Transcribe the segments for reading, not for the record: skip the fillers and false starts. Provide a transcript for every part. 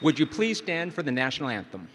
Would you please stand for the national anthem?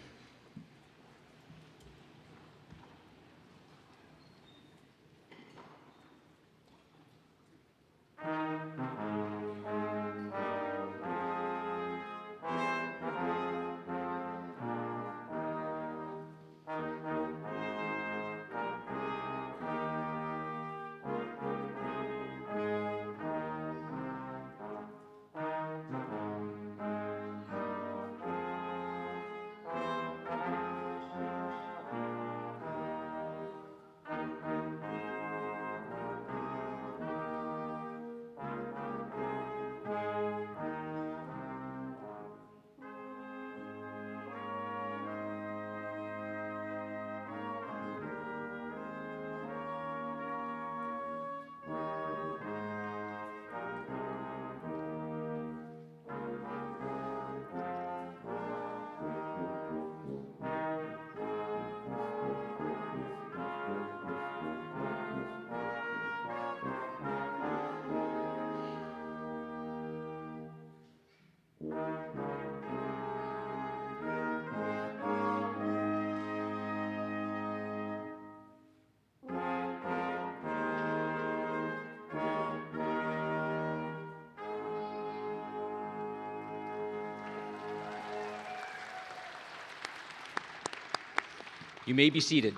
You may be seated.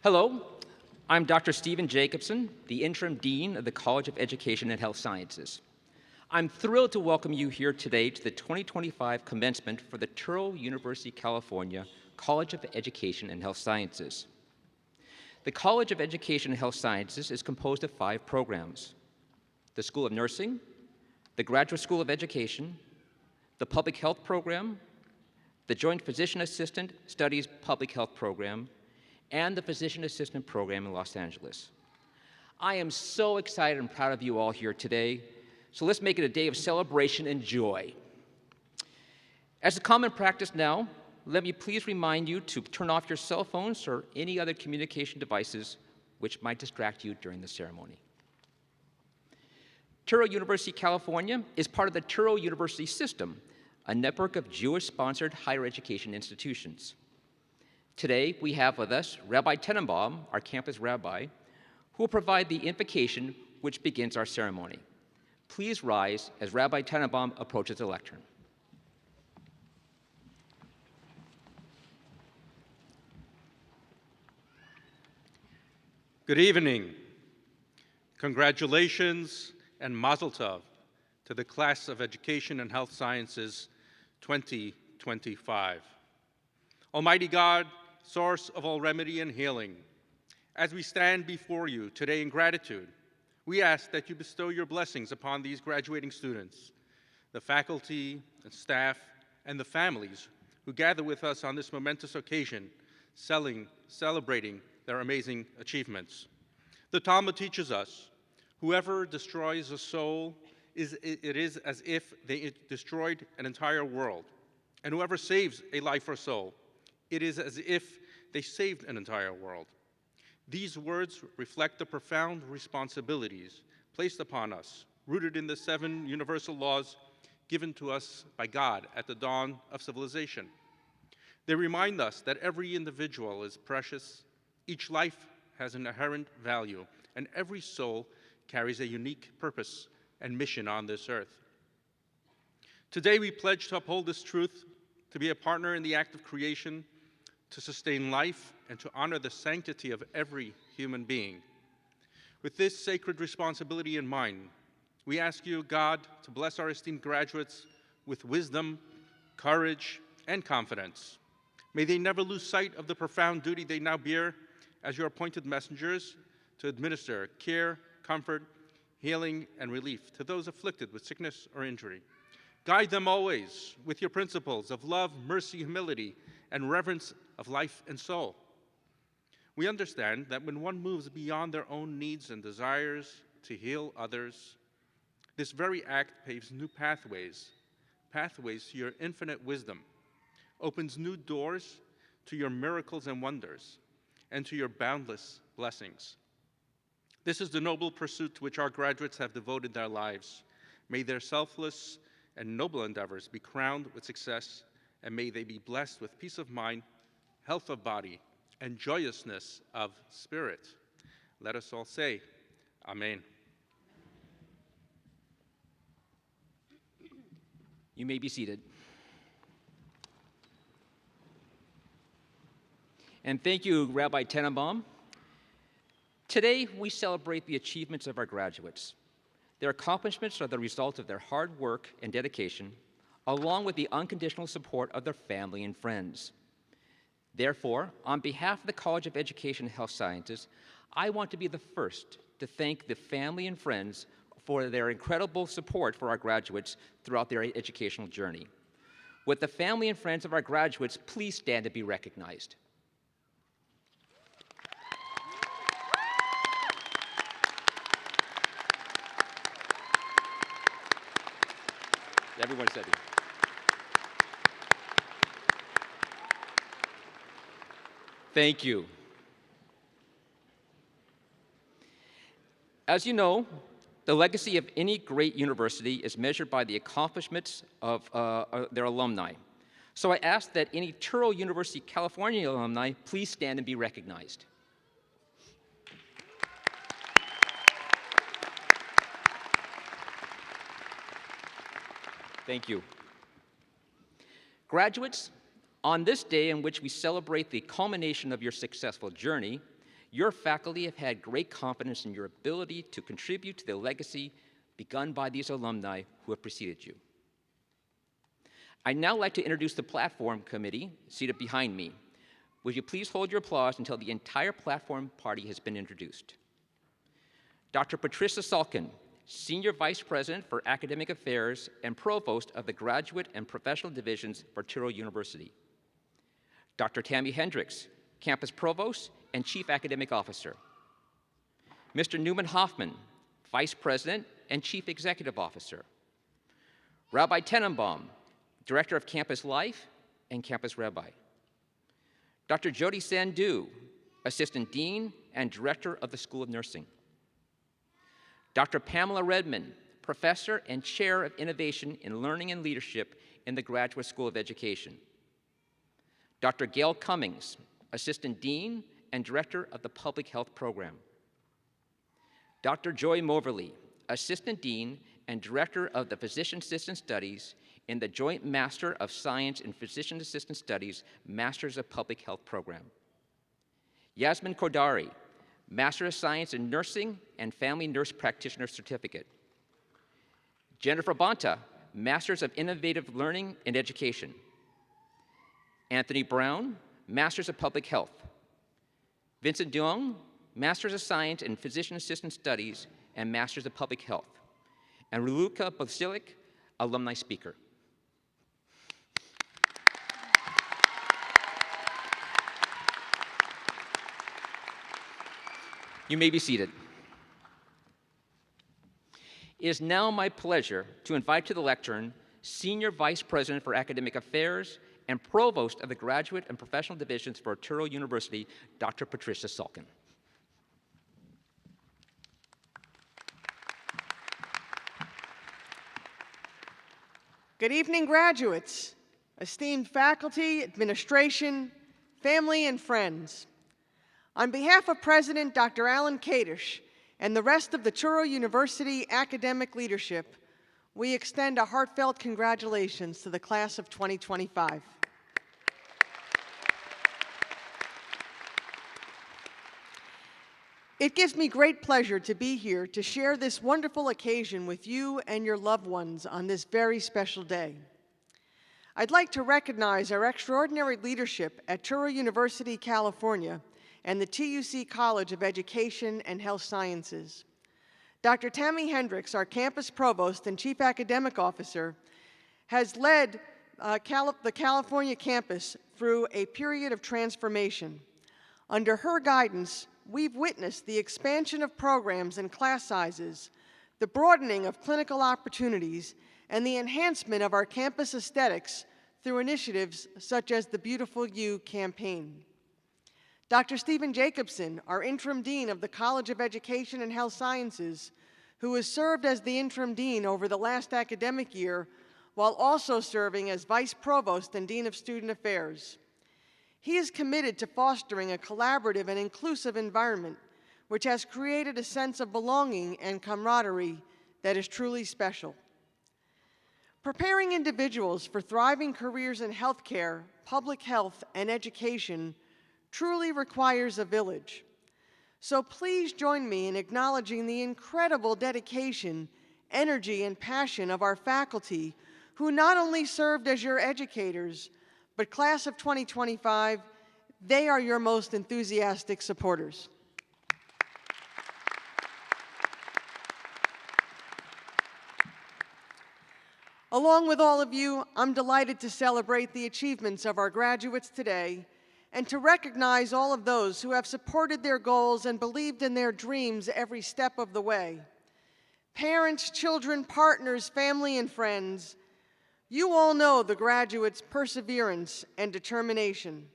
Hello, I'm Dr. Stephen Jacobson, the Interim Dean of the College of Education and Health Sciences. I'm thrilled to welcome you here today to the 2025 commencement for the Touro University, California College of Education and Health Sciences. The College of Education and Health Sciences is composed of 5 programs: the School of Nursing, the Graduate School of Education, the Public Health Program, the Joint Physician Assistant Studies Public Health Program, and the Physician Assistant Program in Los Angeles. I am so excited and proud of you all here today, so let's make it a day of celebration and joy. As a common practice now, let me please remind you to turn off your cell phones or any other communication devices which might distract you during the ceremony. Touro University, California is part of the Touro University System, a network of Jewish-sponsored higher education institutions. Today, we have with us Rabbi Tenenbaum, our campus rabbi, who will provide the invocation which begins our ceremony. Please rise as Rabbi Tenenbaum approaches the lectern. Good evening. Congratulations and Mazel Tov to the Class of Education and Health Sciences 2025. Almighty God, source of all remedy and healing, as we stand before you today in gratitude, we ask that you bestow your blessings upon these graduating students, the faculty and staff, and the families who gather with us on this momentous occasion, celebrating their amazing achievements. The Talmud teaches us, whoever destroys a soul, it is as if they destroyed an entire world. And whoever saves a life or soul, it is as if they saved an entire world. These words reflect the profound responsibilities placed upon us, rooted in the 7 universal laws given to us by God at the dawn of civilization. They remind us that every individual is precious, each life has an inherent value, and every soul carries a unique purpose and mission on this earth. Today, we pledge to uphold this truth, to be a partner in the act of creation, to sustain life, and to honor the sanctity of every human being. With this sacred responsibility in mind, we ask you, God, to bless our esteemed graduates with wisdom, courage, and confidence. May they never lose sight of the profound duty they now bear as your appointed messengers to administer care, comfort, healing, and relief to those afflicted with sickness or injury. Guide them always with your principles of love, mercy, humility, and reverence of life and soul. We understand that when one moves beyond their own needs and desires to heal others, this very act paves new pathways to your infinite wisdom, opens new doors to your miracles and wonders, and to your boundless blessings. This is the noble pursuit to which our graduates have devoted their lives. May their selfless and noble endeavors be crowned with success, and may they be blessed with peace of mind, health of body, and joyousness of spirit. Let us all say, Amen. You may be seated. And thank you, Rabbi Tenenbaum. Today, we celebrate the achievements of our graduates. Their accomplishments are the result of their hard work and dedication, along with the unconditional support of their family and friends. Therefore, on behalf of the College of Education and Health Sciences, I want to be the first to thank the family and friends for their incredible support for our graduates throughout their educational journey. Would the family and friends of our graduates please stand to be recognized? Everyone said it. Thank you. As you know, the legacy of any great university is measured by the accomplishments of their alumni. So I ask that any Touro University, California alumni please stand and be recognized. Thank you. Graduates, on this day in which we celebrate the culmination of your successful journey, your faculty have had great confidence in your ability to contribute to the legacy begun by these alumni who have preceded you. I'd now like to introduce the platform committee seated behind me. Would you please hold your applause until the entire platform party has been introduced? Dr. Patricia Salkin, Senior Vice President for Academic Affairs and Provost of the Graduate and Professional Divisions for Touro University. Dr. Tammy Hendricks, Campus Provost and Chief Academic Officer. Mr. Newman Hoffman, Vice President and Chief Executive Officer. Rabbi Tenenbaum, Director of Campus Life and Campus Rabbi. Dr. Jody Sandhu, Assistant Dean and Director of the School of Nursing. Dr. Pamela Redmond, Professor and Chair of Innovation in Learning and Leadership in the Graduate School of Education. Dr. Gail Cummings, Assistant Dean and Director of the Public Health Program. Dr. Joy Moverly, Assistant Dean and Director of the Physician Assistant Studies in the Joint Master of Science in Physician Assistant Studies, Masters of Public Health Program. Yasmin Kodari, Master of Science in Nursing and Family Nurse Practitioner Certificate. Jennifer Bonta, Masters of Innovative Learning and Education. Anthony Brown, Masters of Public Health. Vincent Duong, Masters of Science in Physician Assistant Studies and Masters of Public Health. And Ruluka Bosilik, Alumni Speaker. You may be seated. It is now my pleasure to invite to the lectern Senior Vice President for Academic Affairs and Provost of the Graduate and Professional Divisions for Touro University, Dr. Patricia Salkin. Good evening, graduates, esteemed faculty, administration, family, and friends. On behalf of President Dr. Alan Kadish and the rest of the Touro University academic leadership, we extend a heartfelt congratulations to the class of 2025. It gives me great pleasure to be here to share this wonderful occasion with you and your loved ones on this very special day. I'd like to recognize our extraordinary leadership at Touro University, California, and the TUC College of Education and Health Sciences. Dr. Tammy Hendricks, our campus provost and chief academic officer, has led the California campus through a period of transformation. Under her guidance, we've witnessed the expansion of programs and class sizes, the broadening of clinical opportunities, and the enhancement of our campus aesthetics through initiatives such as the Beautiful You campaign. Dr. Stephen Jacobson, our interim dean of the College of Education and Health Sciences, who has served as the interim dean over the last academic year while also serving as vice provost and dean of student affairs. He is committed to fostering a collaborative and inclusive environment which has created a sense of belonging and camaraderie that is truly special. Preparing individuals for thriving careers in healthcare, public health, and education truly requires a village. So please join me in acknowledging the incredible dedication, energy, and passion of our faculty who not only served as your educators, but class of 2025, they are your most enthusiastic supporters. Along with all of you, I'm delighted to celebrate the achievements of our graduates today and to recognize all of those who have supported their goals and believed in their dreams every step of the way. Parents, children, partners, family, and friends, you all know the graduates' perseverance and determination.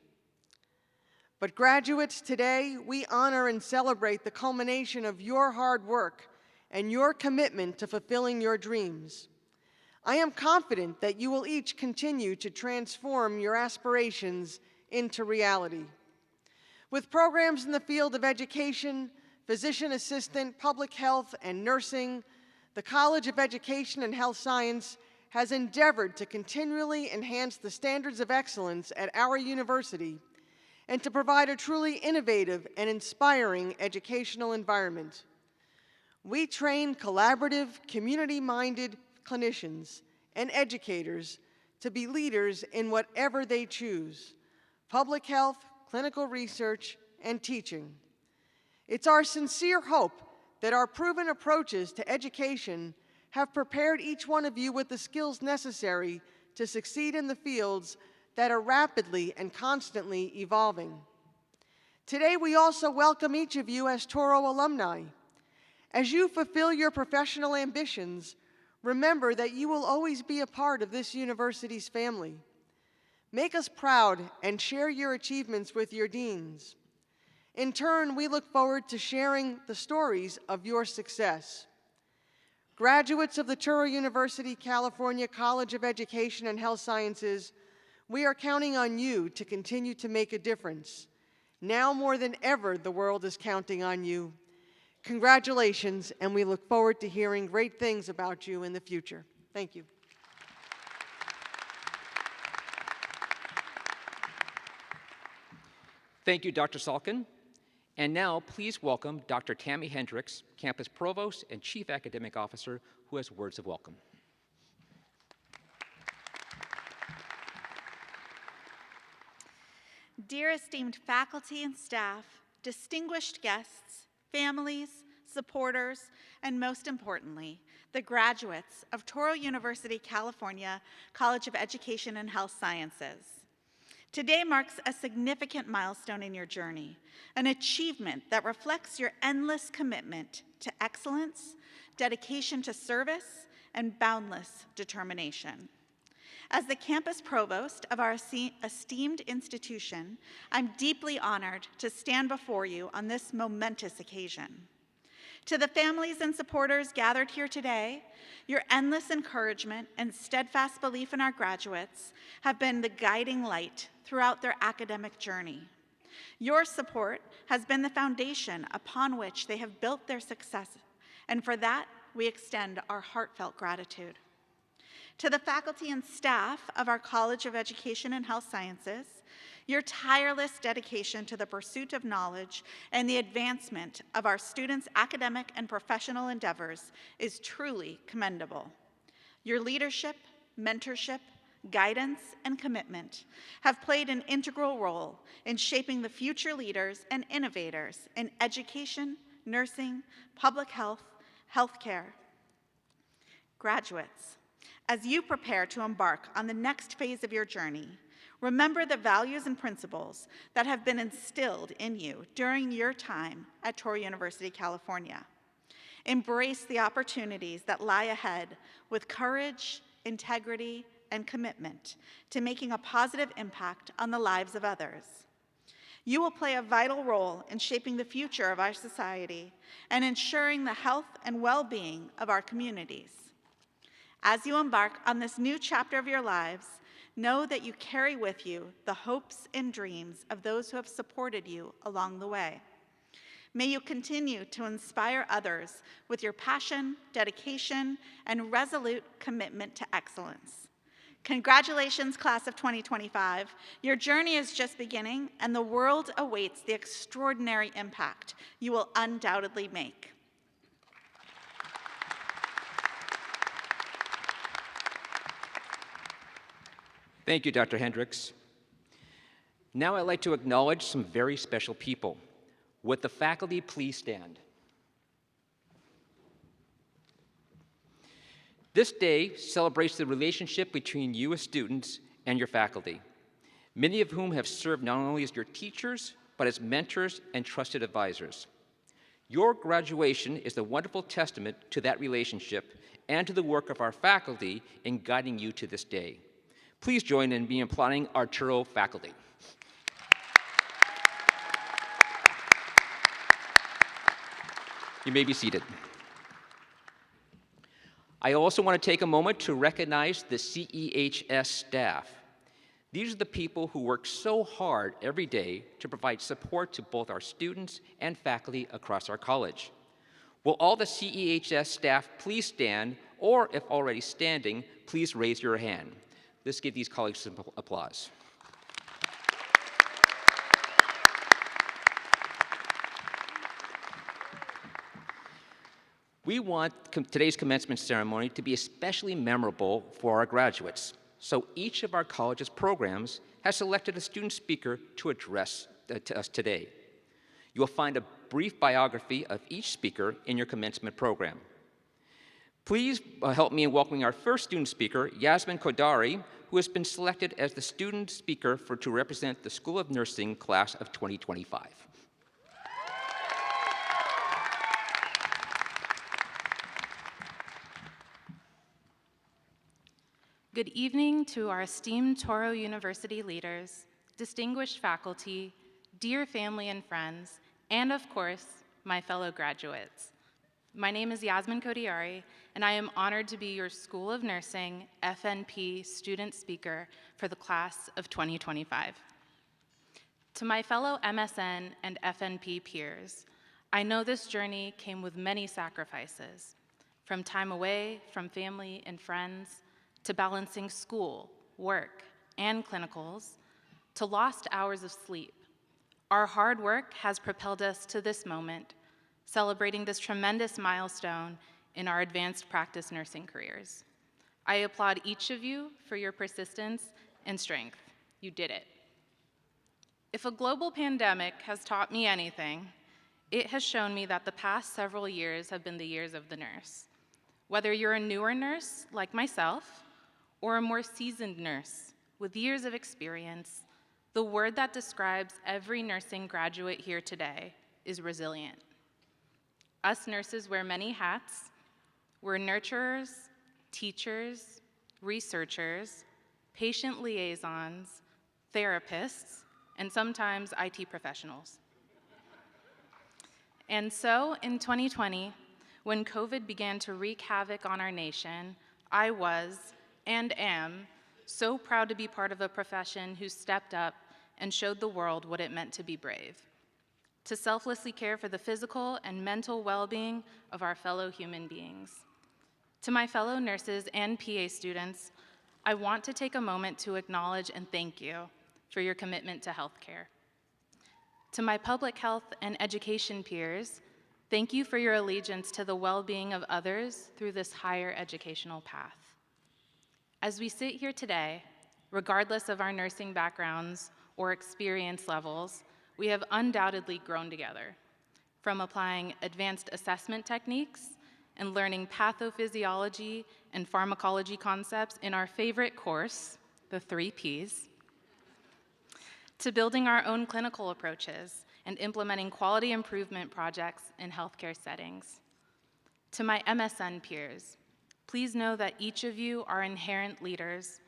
But graduates, today we honor and celebrate the culmination of your hard work and your commitment to fulfilling your dreams. I am confident that you will each continue to transform your aspirations into reality. With programs in the field of education, physician assistant, public health, and nursing, the College of Education and Health Science has endeavored to continually enhance the standards of excellence at our university and to provide a truly innovative and inspiring educational environment. We train collaborative, community-minded clinicians and educators to be leaders in whatever they choose: public health, clinical research, and teaching. It's our sincere hope that our proven approaches to education have prepared each one of you with the skills necessary to succeed in the fields that are rapidly and constantly evolving. Today, we also welcome each of you as Touro alumni. As you fulfill your professional ambitions, remember that you will always be a part of this university's family. Make us proud and share your achievements with your deans. In turn, we look forward to sharing the stories of your success. Graduates of the Touro University, California College of Education and Health Sciences, we are counting on you to continue to make a difference. Now more than ever, the world is counting on you. Congratulations, and we look forward to hearing great things about you in the future. Thank you. Thank you, Dr. Salkin. And now, please welcome Dr. Tammy Hendricks, Campus Provost and Chief Academic Officer, who has words of welcome. Dear esteemed faculty and staff, distinguished guests, families, supporters, and most importantly, the graduates of Touro University, California College of Education and Health Sciences. Today marks a significant milestone in your journey, an achievement that reflects your endless commitment to excellence, dedication to service, and boundless determination. As the campus provost of our esteemed institution, I'm deeply honored to stand before you on this momentous occasion. To the families and supporters gathered here today, your endless encouragement and steadfast belief in our graduates have been the guiding light throughout their academic journey. Your support has been the foundation upon which they have built their success, and for that, we extend our heartfelt gratitude. To the faculty and staff of our College of Education and Health Sciences, your tireless dedication to the pursuit of knowledge and the advancement of our students' academic and professional endeavors is truly commendable. Your leadership, mentorship, guidance, and commitment have played an integral role in shaping the future leaders and innovators in education, nursing, public health, healthcare. Graduates, as you prepare to embark on the next phase of your journey, remember the values and principles that have been instilled in you during your time at Touro University, California. Embrace the opportunities that lie ahead with courage, integrity, and commitment to making a positive impact on the lives of others. You will play a vital role in shaping the future of our society and ensuring the health and well-being of our communities. As you embark on this new chapter of your lives, know that you carry with you the hopes and dreams of those who have supported you along the way. May you continue to inspire others with your passion, dedication, and resolute commitment to excellence. Congratulations, class of 2025. Your journey is just beginning, and the world awaits the extraordinary impact you will undoubtedly make. Thank you, Dr. Hendricks. Now I'd like to acknowledge some very special people. Would the faculty please stand? This day celebrates the relationship between you as students and your faculty, many of whom have served not only as your teachers, but as mentors and trusted advisors. Your graduation is a wonderful testament to that relationship and to the work of our faculty in guiding you to this day. Please join in me applauding our Touro faculty. You may be seated. I also want to take a moment to recognize the CEHS staff. These are the people who work so hard every day to provide support to both our students and faculty across our college. Will all the CEHS staff please stand, or if already standing, please raise your hand. Let's give these colleagues some applause. We want today's commencement ceremony to be especially memorable for our graduates. So each of our college's programs has selected a student speaker to address to us today. You will find a brief biography of each speaker in your commencement program. Please help me in welcoming our first student speaker, Yasmin Kodari, who has been selected as the student speaker to represent the School of Nursing class of 2025. Good evening to our esteemed Touro University leaders, distinguished faculty, dear family and friends, and of course, my fellow graduates. My name is Yasmin Kodiari, and I am honored to be your School of Nursing FNP student speaker for the class of 2025. To my fellow MSN and FNP peers, I know this journey came with many sacrifices, from time away from family and friends, to balancing school, work, and clinicals, to lost hours of sleep. Our hard work has propelled us to this moment, celebrating this tremendous milestone in our advanced practice nursing careers. I applaud each of you for your persistence and strength. You did it. If a global pandemic has taught me anything, it has shown me that the past several years have been the years of the nurse. Whether you're a newer nurse like myself, or a more seasoned nurse with years of experience, the word that describes every nursing graduate here today is resilient. Us nurses wear many hats. We're nurturers, teachers, researchers, patient liaisons, therapists, and sometimes IT professionals. And so in 2020, when COVID began to wreak havoc on our nation, I was, and am, so proud to be part of a profession who stepped up and showed the world what it meant to be brave, to selflessly care for the physical and mental well-being of our fellow human beings. To my fellow nurses and PA students, I want to take a moment to acknowledge and thank you for your commitment to healthcare. To my public health and education peers, thank you for your allegiance to the well-being of others through this higher educational path. As we sit here today, regardless of our nursing backgrounds or experience levels, we have undoubtedly grown together, from applying advanced assessment techniques and learning pathophysiology and pharmacology concepts in our favorite course, the 3 Ps, to building our own clinical approaches and implementing quality improvement projects in healthcare settings. To my MSN peers, please know that each of you are inherent leaders,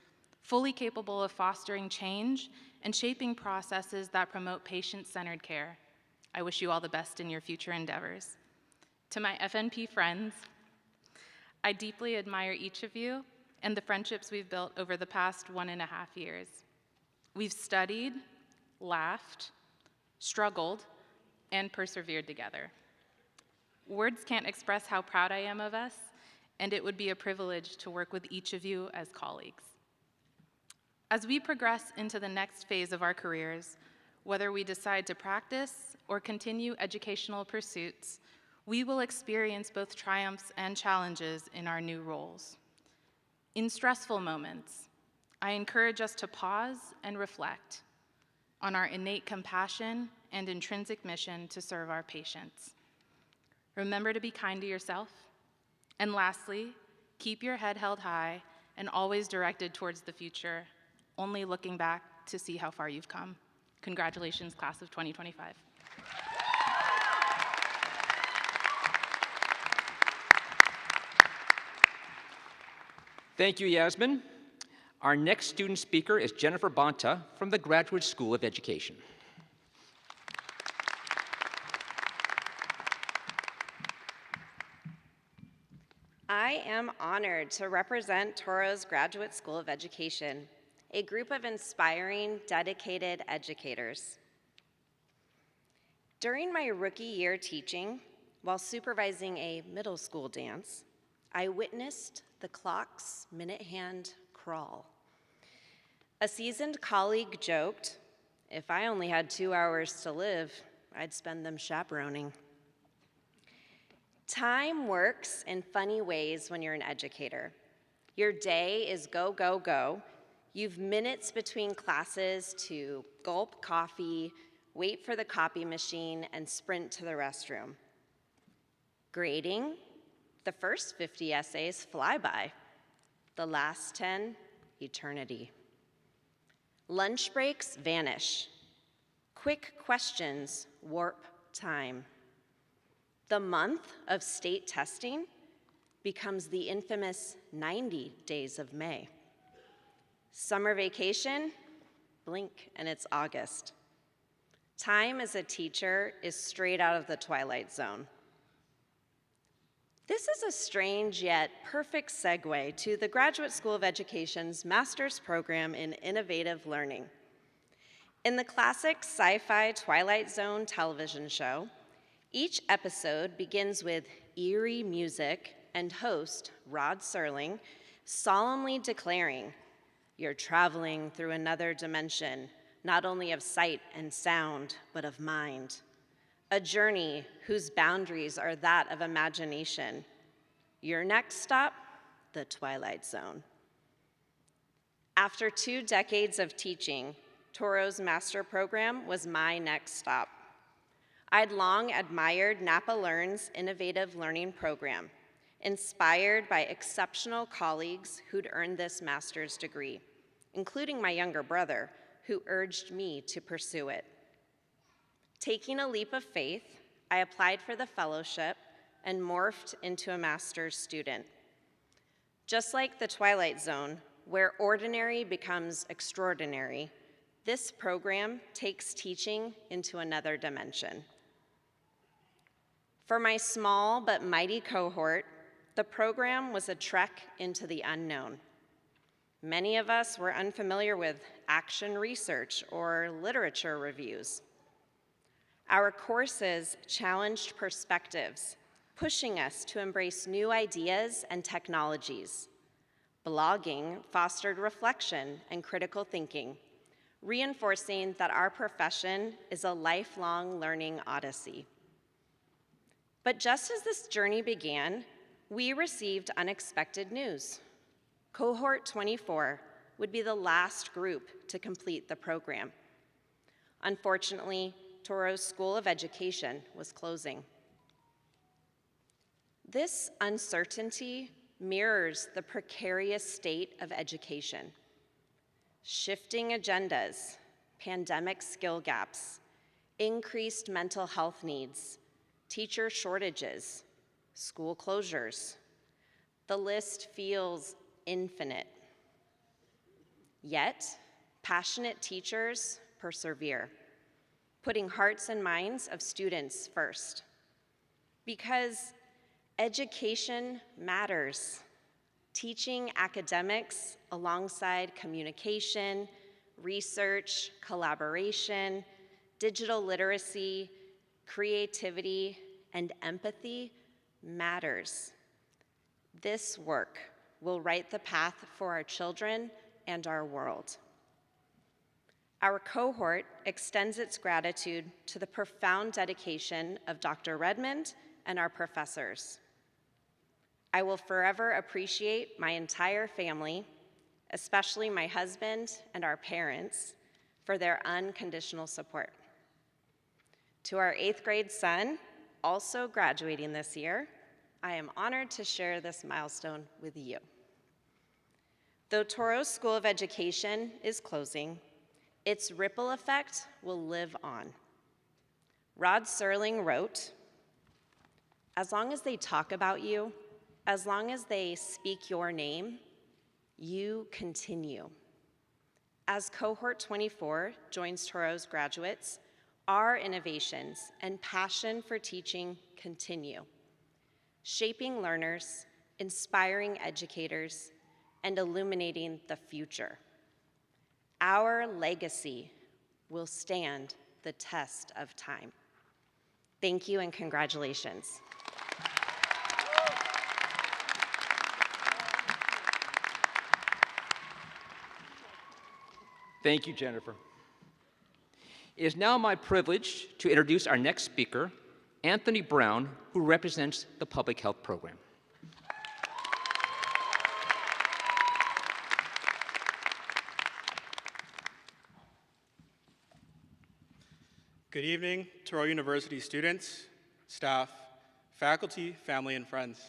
fully capable of fostering change and shaping processes that promote patient-centered care. I wish you all the best in your future endeavors. To my FNP friends, I deeply admire each of you and the friendships we've built over the past 1.5 years. We've studied, laughed, struggled, and persevered together. Words can't express how proud I am of us, and it would be a privilege to work with each of you as colleagues. As we progress into the next phase of our careers, whether we decide to practice or continue educational pursuits, we will experience both triumphs and challenges in our new roles. In stressful moments, I encourage us to pause and reflect on our innate compassion and intrinsic mission to serve our patients. Remember to be kind to yourself. And lastly, keep your head held high and always directed towards the future, only looking back to see how far you've come. Congratulations, class of 2025. Thank you, Yasmin. Our next student speaker is Jennifer Bonta from the Graduate School of Education. I am honored to represent Toro's Graduate School of Education, a group of inspiring, dedicated educators. During my rookie year teaching, while supervising a middle school dance, I witnessed the clock's minute hand crawl. A seasoned colleague joked, if I only had 2 hours to live, I'd spend them chaperoning. Time works in funny ways when you're an educator. Your day is go, go, go. You've minutes between classes to gulp coffee, wait for the copy machine, and sprint to the restroom. Grading, the first 50 essays fly by. The last 10, eternity. Lunch breaks vanish. Quick questions warp time. The month of state testing becomes the infamous 90 days of May. Summer vacation, blink and it's August. Time as a teacher is straight out of the Twilight Zone. This is a strange yet perfect segue to the Graduate School of Education's Master's Program in Innovative Learning. In the classic sci-fi Twilight Zone television show, each episode begins with eerie music and host, Rod Serling, solemnly declaring, "You're traveling through another dimension, not only of sight and sound, but of mind. A journey whose boundaries are that of imagination. Your next stop, the Twilight Zone." After 2 decades of teaching, Toro's master program was my next stop. I'd long admired Napa Learn's innovative learning program, inspired by exceptional colleagues who'd earned this master's degree, including my younger brother, who urged me to pursue it. Taking a leap of faith, I applied for the fellowship and morphed into a master's student. Just like the Twilight Zone, where ordinary becomes extraordinary, this program takes teaching into another dimension. For my small but mighty cohort, the program was a trek into the unknown. Many of us were unfamiliar with action research or literature reviews. Our courses challenged perspectives, pushing us to embrace new ideas and technologies. Blogging fostered reflection and critical thinking, reinforcing that our profession is a lifelong learning odyssey. But just as this journey began, we received unexpected news. Cohort 24 would be the last group to complete the program. Unfortunately, Toro's School of Education was closing. This uncertainty mirrors the precarious state of education. Shifting agendas, pandemic skill gaps, increased mental health needs, teacher shortages, school closures. The list feels infinite. Yet, passionate teachers persevere, putting hearts and minds of students first. Because education matters. Teaching academics alongside communication, research, collaboration, digital literacy, creativity, and empathy matters. This work will write the path for our children and our world. Our cohort extends its gratitude to the profound dedication of Dr. Redmond and our professors. I will forever appreciate my entire family, especially my husband and our parents, for their unconditional support. To our 8th grade son, also graduating this year, I am honored to share this milestone with you. Though Touro School of Education is closing, its ripple effect will live on. Rod Serling wrote, "As long as they talk about you, as long as they speak your name, you continue." As Cohort 24 joins Touro's graduates, our innovations and passion for teaching continue, shaping learners, inspiring educators, and illuminating the future. Our legacy will stand the test of time. Thank you and congratulations. Thank you, Jennifer. It is now my privilege to introduce our next speaker, Anthony Brown, who represents the Public Health Program. Good evening, Touro University students, staff, faculty, family, and friends.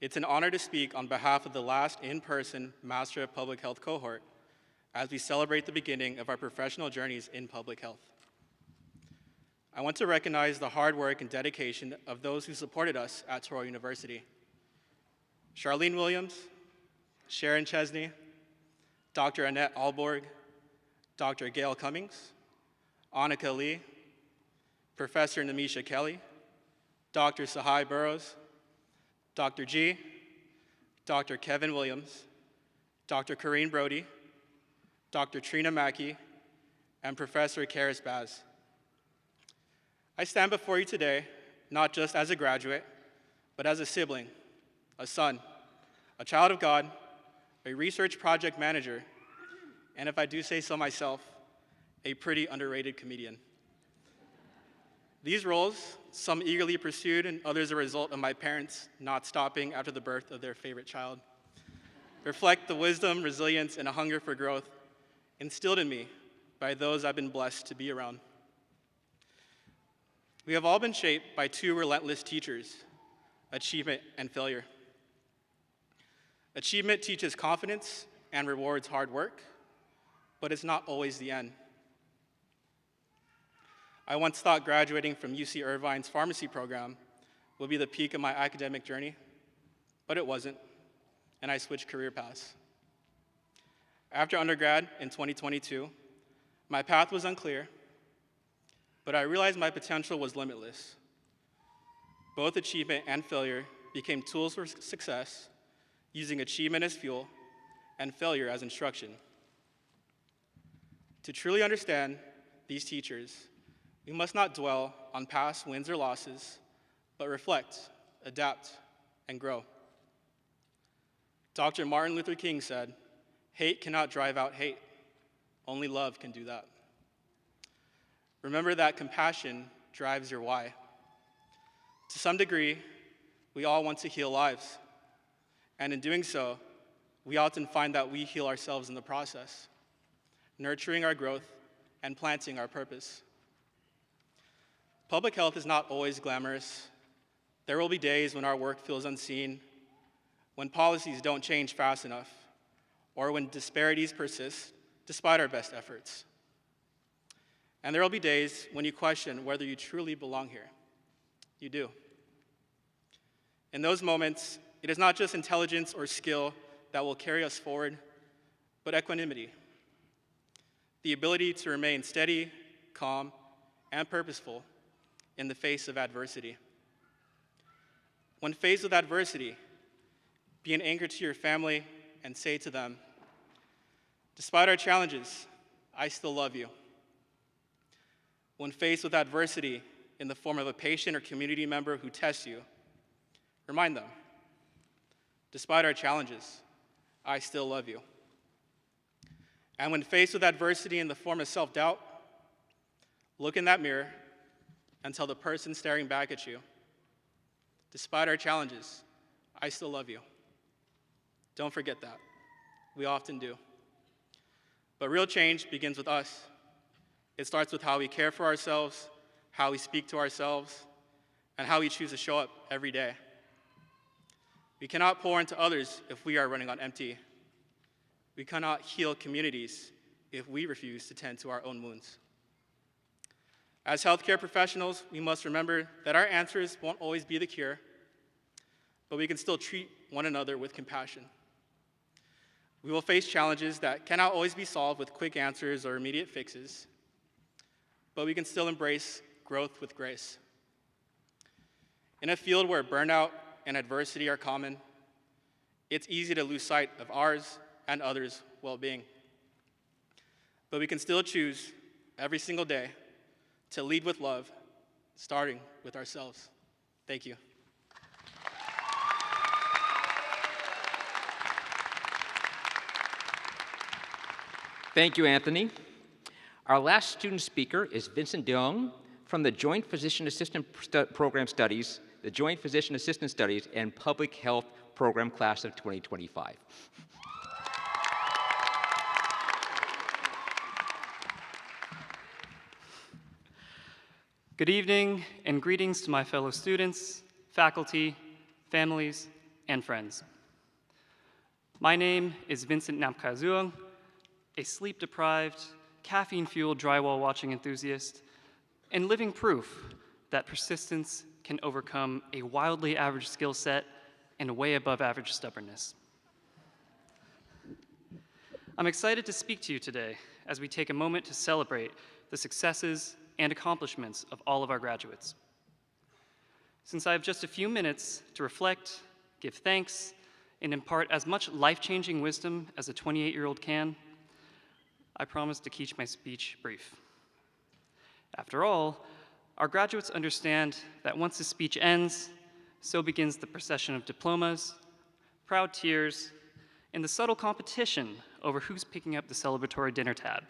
It's an honor to speak on behalf of the last in-person Master of Public Health cohort as we celebrate the beginning of our professional journeys in public health. I want to recognize the hard work and dedication of those who supported us at Touro University. Charlene Williams, Sharon Chesney, Dr. Annette Alborg, Dr. Gail Cummings, Annika Lee, Professor Namisha Kelly, Dr. Sahai Burrows, Dr. G, Dr. Kevin Williams, Dr. Corrine Brody, Dr. Trina Mackey, and Professor Karis Baz. I stand before you today not just as a graduate, but as a sibling, a son, a child of God, a research project manager, and if I do say so myself, a pretty underrated comedian. These roles, some eagerly pursued and others a result of my parents not stopping after the birth of their favorite child, reflect the wisdom, resilience, and a hunger for growth instilled in me by those I've been blessed to be around. We have all been shaped by two relentless teachers, achievement and failure. Achievement teaches confidence and rewards hard work, but it's not always the end. I once thought graduating from UC Irvine's pharmacy program would be the peak of my academic journey, but it wasn't, and I switched career paths. After undergrad in 2022, my path was unclear, but I realized my potential was limitless. Both achievement and failure became tools for success, using achievement as fuel and failure as instruction. To truly understand these teachers, we must not dwell on past wins or losses, but reflect, adapt, and grow. Dr. Martin Luther King said, "Hate cannot drive out hate. Only love can do that." Remember that compassion drives your why. To some degree, we all want to heal lives. And in doing so, we often find that we heal ourselves in the process, nurturing our growth and planting our purpose. Public health is not always glamorous. There will be days when our work feels unseen, when policies don't change fast enough, or when disparities persist despite our best efforts. And there will be days when you question whether you truly belong here. You do. In those moments, it is not just intelligence or skill that will carry us forward, but equanimity, the ability to remain steady, calm, and purposeful in the face of adversity. When faced with adversity, be an anchor to your family and say to them, "Despite our challenges, I still love you." When faced with adversity in the form of a patient or community member who tests you, remind them, "Despite our challenges, I still love you." And when faced with adversity in the form of self-doubt, look in that mirror and tell the person staring back at you, "Despite our challenges, I still love you." Don't forget that. We often do. But real change begins with us. It starts with how we care for ourselves, how we speak to ourselves, and how we choose to show up every day. We cannot pour into others if we are running on empty. We cannot heal communities if we refuse to tend to our own wounds. As healthcare professionals, we must remember that our answers won't always be the cure, but we can still treat one another with compassion. We will face challenges that cannot always be solved with quick answers or immediate fixes, but we can still embrace growth with grace. In a field where burnout and adversity are common, it's easy to lose sight of ours and others' well-being. But we can still choose every single day to lead with love, starting with ourselves. Thank you. Thank you, Anthony. Our last student speaker is Vincent Deong from the Joint Physician Assistant Program Studies, the Joint Physician Assistant Studies and Public Health Program Class of 2025. Good evening and greetings to my fellow students, faculty, families, and friends. My name is Vincent Namkazuong, a sleep-deprived, caffeine-fueled drywall watching enthusiast, and living proof that persistence can overcome a wildly average skill set and a way above average stubbornness. I'm excited to speak to you today as we take a moment to celebrate the successes and accomplishments of all of our graduates. Since I have just a few minutes to reflect, give thanks, and impart as much life-changing wisdom as a 28-year-old can, I promise to keep my speech brief. After all, our graduates understand that once the speech ends, so begins the procession of diplomas, proud tears, and the subtle competition over who's picking up the celebratory dinner tab.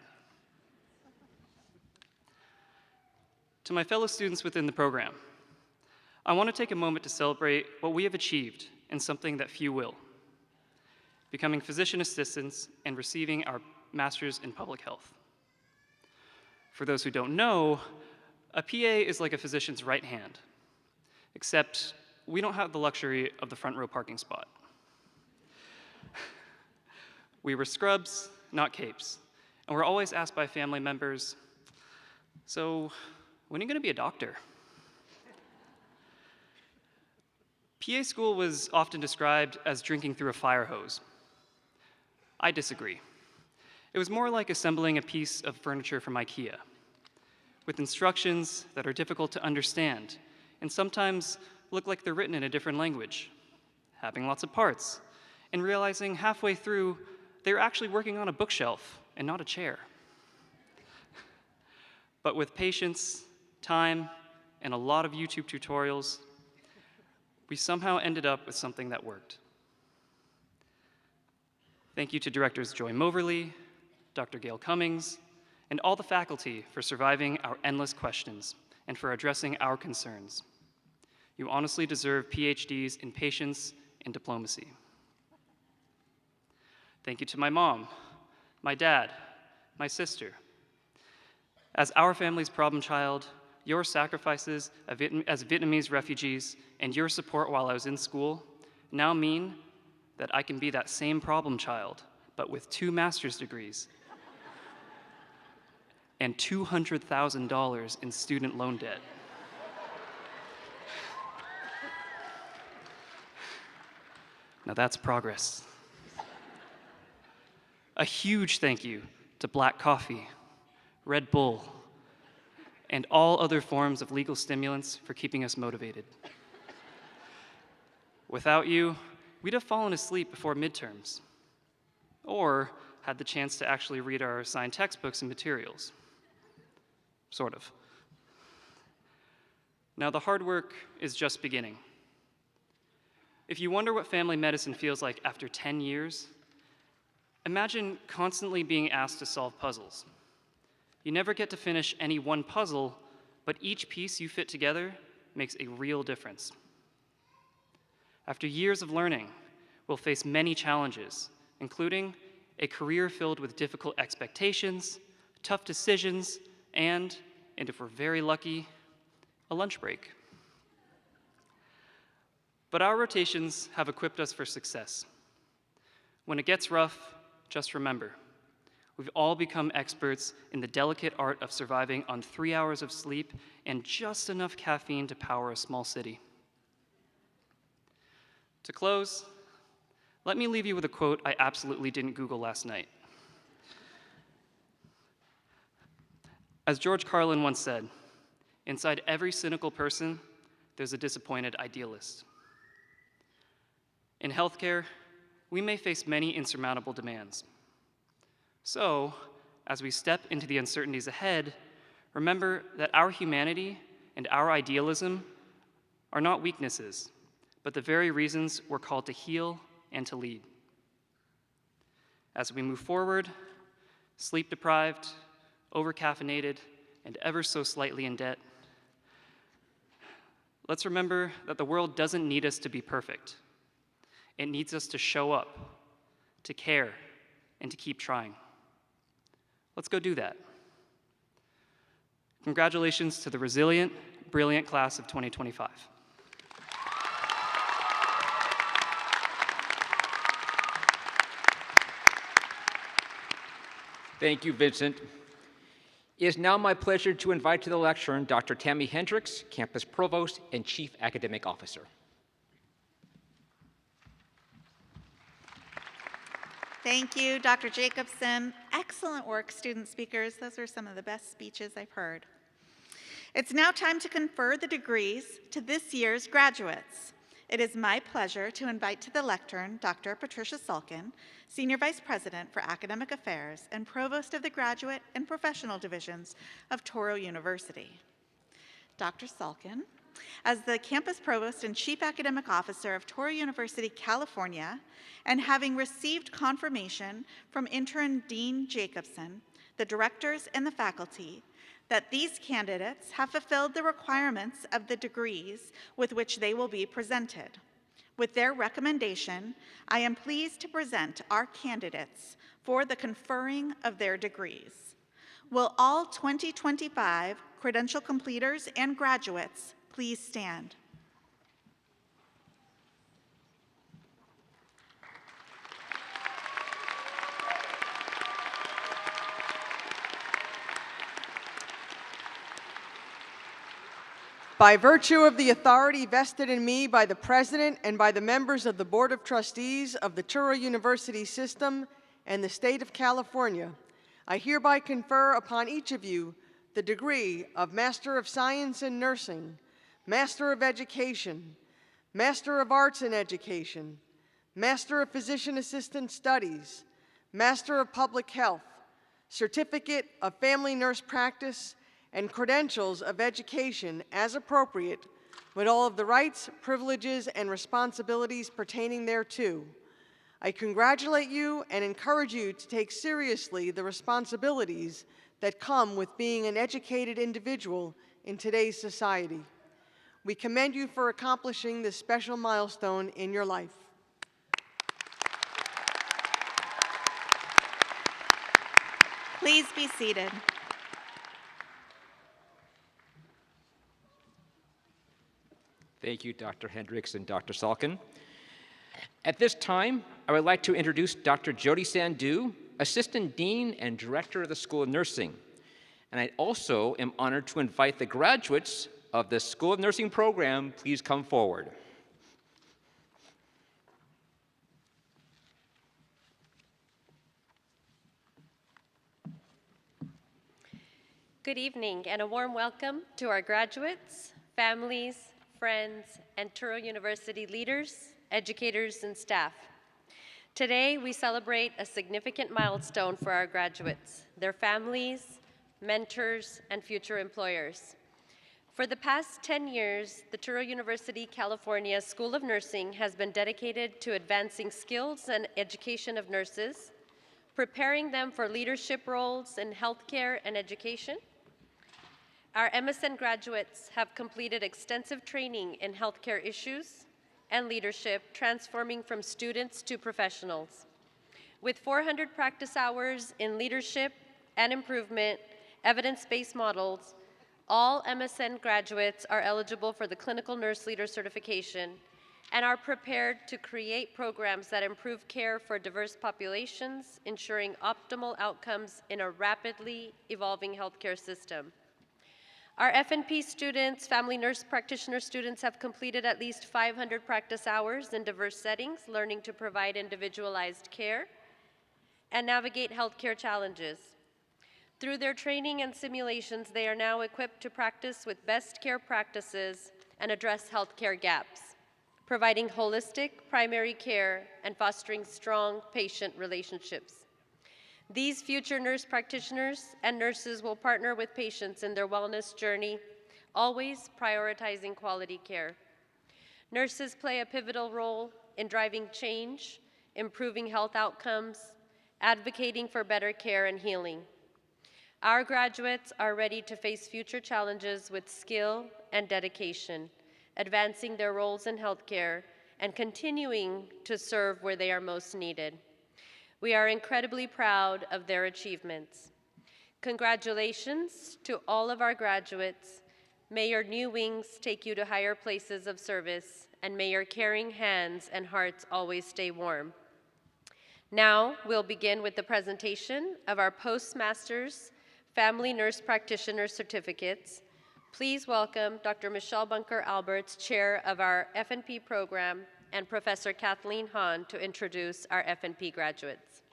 To my fellow students within the program, I want to take a moment to celebrate what we have achieved and something that few will: becoming physician assistants and receiving our Master's in Public Health. For those who don't know, a PA is like a physician's right hand, except we don't have the luxury of the front row parking spot. We were scrubs, not capes, and we're always asked by family members, "So, when are you going to be a doctor?" PA school was often described as drinking through a fire hose. I disagree. It was more like assembling a piece of furniture from IKEA, with instructions that are difficult to understand and sometimes look like they're written in a different language, having lots of parts, and realizing halfway through they're actually working on a bookshelf and not a chair. But with patience, time, and a lot of YouTube tutorials, we somehow ended up with something that worked. Thank you to Directors Joy Moverly, Dr. Gail Cummings, and all the faculty for surviving our endless questions and for addressing our concerns. You honestly deserve PhDs in patience and diplomacy. Thank you to my mom, my dad, my sister. As our family's problem child, your sacrifices as Vietnamese refugees and your support while I was in school now mean that I can be that same problem child, but with 2 master's degrees and $200,000 in student loan debt. Now that's progress. A huge thank you to Black coffee, Red Bull, and all other forms of legal stimulants for keeping us motivated. Without you, we'd have fallen asleep before midterms, or had the chance to actually read our assigned textbooks and materials. Sort of. Now, the hard work is just beginning. If you wonder what family medicine feels like after 10 years, imagine constantly being asked to solve puzzles. You never get to finish any one puzzle, but each piece you fit together makes a real difference. After years of learning, we'll face many challenges, including a career filled with difficult expectations, tough decisions, and if we're very lucky, a lunch break. But our rotations have equipped us for success. When it gets rough, just remember, we've all become experts in the delicate art of surviving on 3 hours of sleep and just enough caffeine to power a small city. To close, let me leave you with a quote I absolutely didn't Google last night. As George Carlin once said, inside every cynical person, there's a disappointed idealist. In healthcare, we may face many insurmountable demands. So, as we step into the uncertainties ahead, remember that our humanity and our idealism are not weaknesses, but the very reasons we're called to heal and to lead. As we move forward, sleep-deprived, over-caffeinated, and ever so slightly in debt, let's remember that the world doesn't need us to be perfect. It needs us to show up, to care, and to keep trying. Let's go do that. Congratulations to the resilient, brilliant class of 2025. Thank you, Vincent. It is now my pleasure to invite to the lectern Dr. Tammy Hendricks, Campus Provost and Chief Academic Officer. Thank you, Dr. Jacobson. Excellent work, student speakers. Those were some of the best speeches I've heard. It's now time to confer the degrees to this year's graduates. It is my pleasure to invite to the lectern Dr. Patricia Sulkin, Senior Vice President for Academic Affairs and Provost of the Graduate and Professional Divisions of Touro University. Dr. Sulkin, as the Campus Provost and Chief Academic Officer of Touro University, California, and having received confirmation from Interim Dean Jacobson, the directors and the faculty, that these candidates have fulfilled the requirements of the degrees with which they will be presented. With their recommendation, I am pleased to present our candidates for the conferring of their degrees. Will all 2025 credential completers and graduates please stand? By virtue of the authority vested in me by the President and by the members of the Board of Trustees of the Touro University System and the State of California, I hereby confer upon each of you the degree of Master of Science in Nursing, Master of Education, Master of Arts in Education, Master of Physician Assistant Studies, Master of Public Health, Certificate of Family Nurse Practice, and credentials of education as appropriate, with all of the rights, privileges, and responsibilities pertaining thereto. I congratulate you and encourage you to take seriously the responsibilities that come with being an educated individual in today's society. We commend you for accomplishing this special milestone in your life. Please be seated. Thank you, Dr. Hendricks and Dr. Salkin. At this time, I would like to introduce Dr. Jody Sandhu, Assistant Dean and Director of the School of Nursing. And I also am honored to invite the graduates of the School of Nursing program, please come forward. Good evening and a warm welcome to our graduates, families, friends, and Touro University leaders, educators, and staff. Today, we celebrate a significant milestone for our graduates, their families, mentors, and future employers. For the past 10 years, the Touro University, California School of Nursing has been dedicated to advancing skills and education of nurses, preparing them for leadership roles in healthcare and education. Our MSN graduates have completed extensive training in healthcare issues and leadership, transforming from students to professionals. With 400 practice hours in leadership and improvement, evidence-based models, all MSN graduates are eligible for the Clinical Nurse Leader certification and are prepared to create programs that improve care for diverse populations, ensuring optimal outcomes in a rapidly evolving healthcare system. Our FNP students, family nurse practitioner students, have completed at least 500 practice hours in diverse settings, learning to provide individualized care and navigate healthcare challenges. Through their training and simulations, they are now equipped to practice with best care practices and address healthcare gaps, providing holistic primary care and fostering strong patient relationships. These future nurse practitioners and nurses will partner with patients in their wellness journey, always prioritizing quality care. Nurses play a pivotal role in driving change, improving health outcomes, advocating for better care and healing. Our graduates are ready to face future challenges with skill and dedication, advancing their roles in healthcare and continuing to serve where they are most needed. We are incredibly proud of their achievements. Congratulations to all of our graduates. May your new wings take you to higher places of service, and may your caring hands and hearts always stay warm. Now, we'll begin with the presentation of our Postmasters Family Nurse Practitioner Certificates. Please welcome Dr. Michelle Bunker-Alberts, Chair of our FNP program, and Professor Kathleen Hahn to introduce our FNP graduates.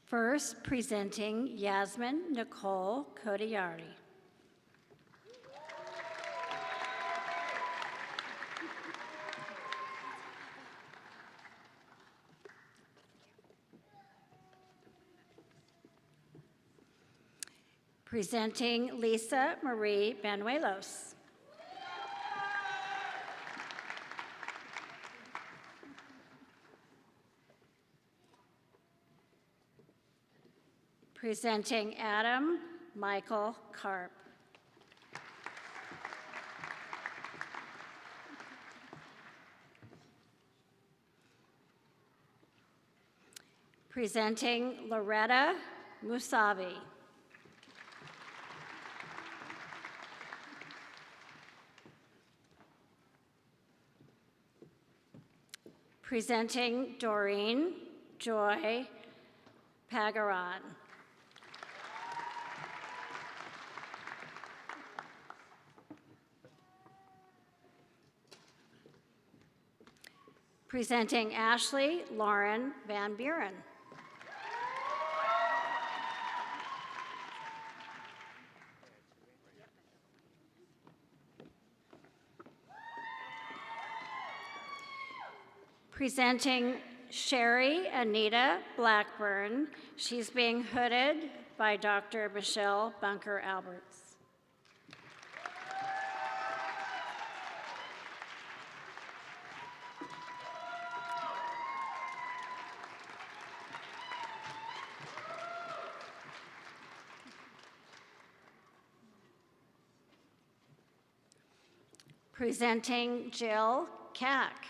First, presenting Yasmin Nicole Kodayari. Presenting Lisa Marie Banuelos. Presenting Adam Michael Karp. Presenting Loretta Musavi. Presenting Doreen Joy Pagaran. Presenting Ashley Lauren Van Buren. Presenting Sherry Anita Blackburn. She's being hooded by Dr. Michelle Bunker-Alberts. Presenting Jill Cack.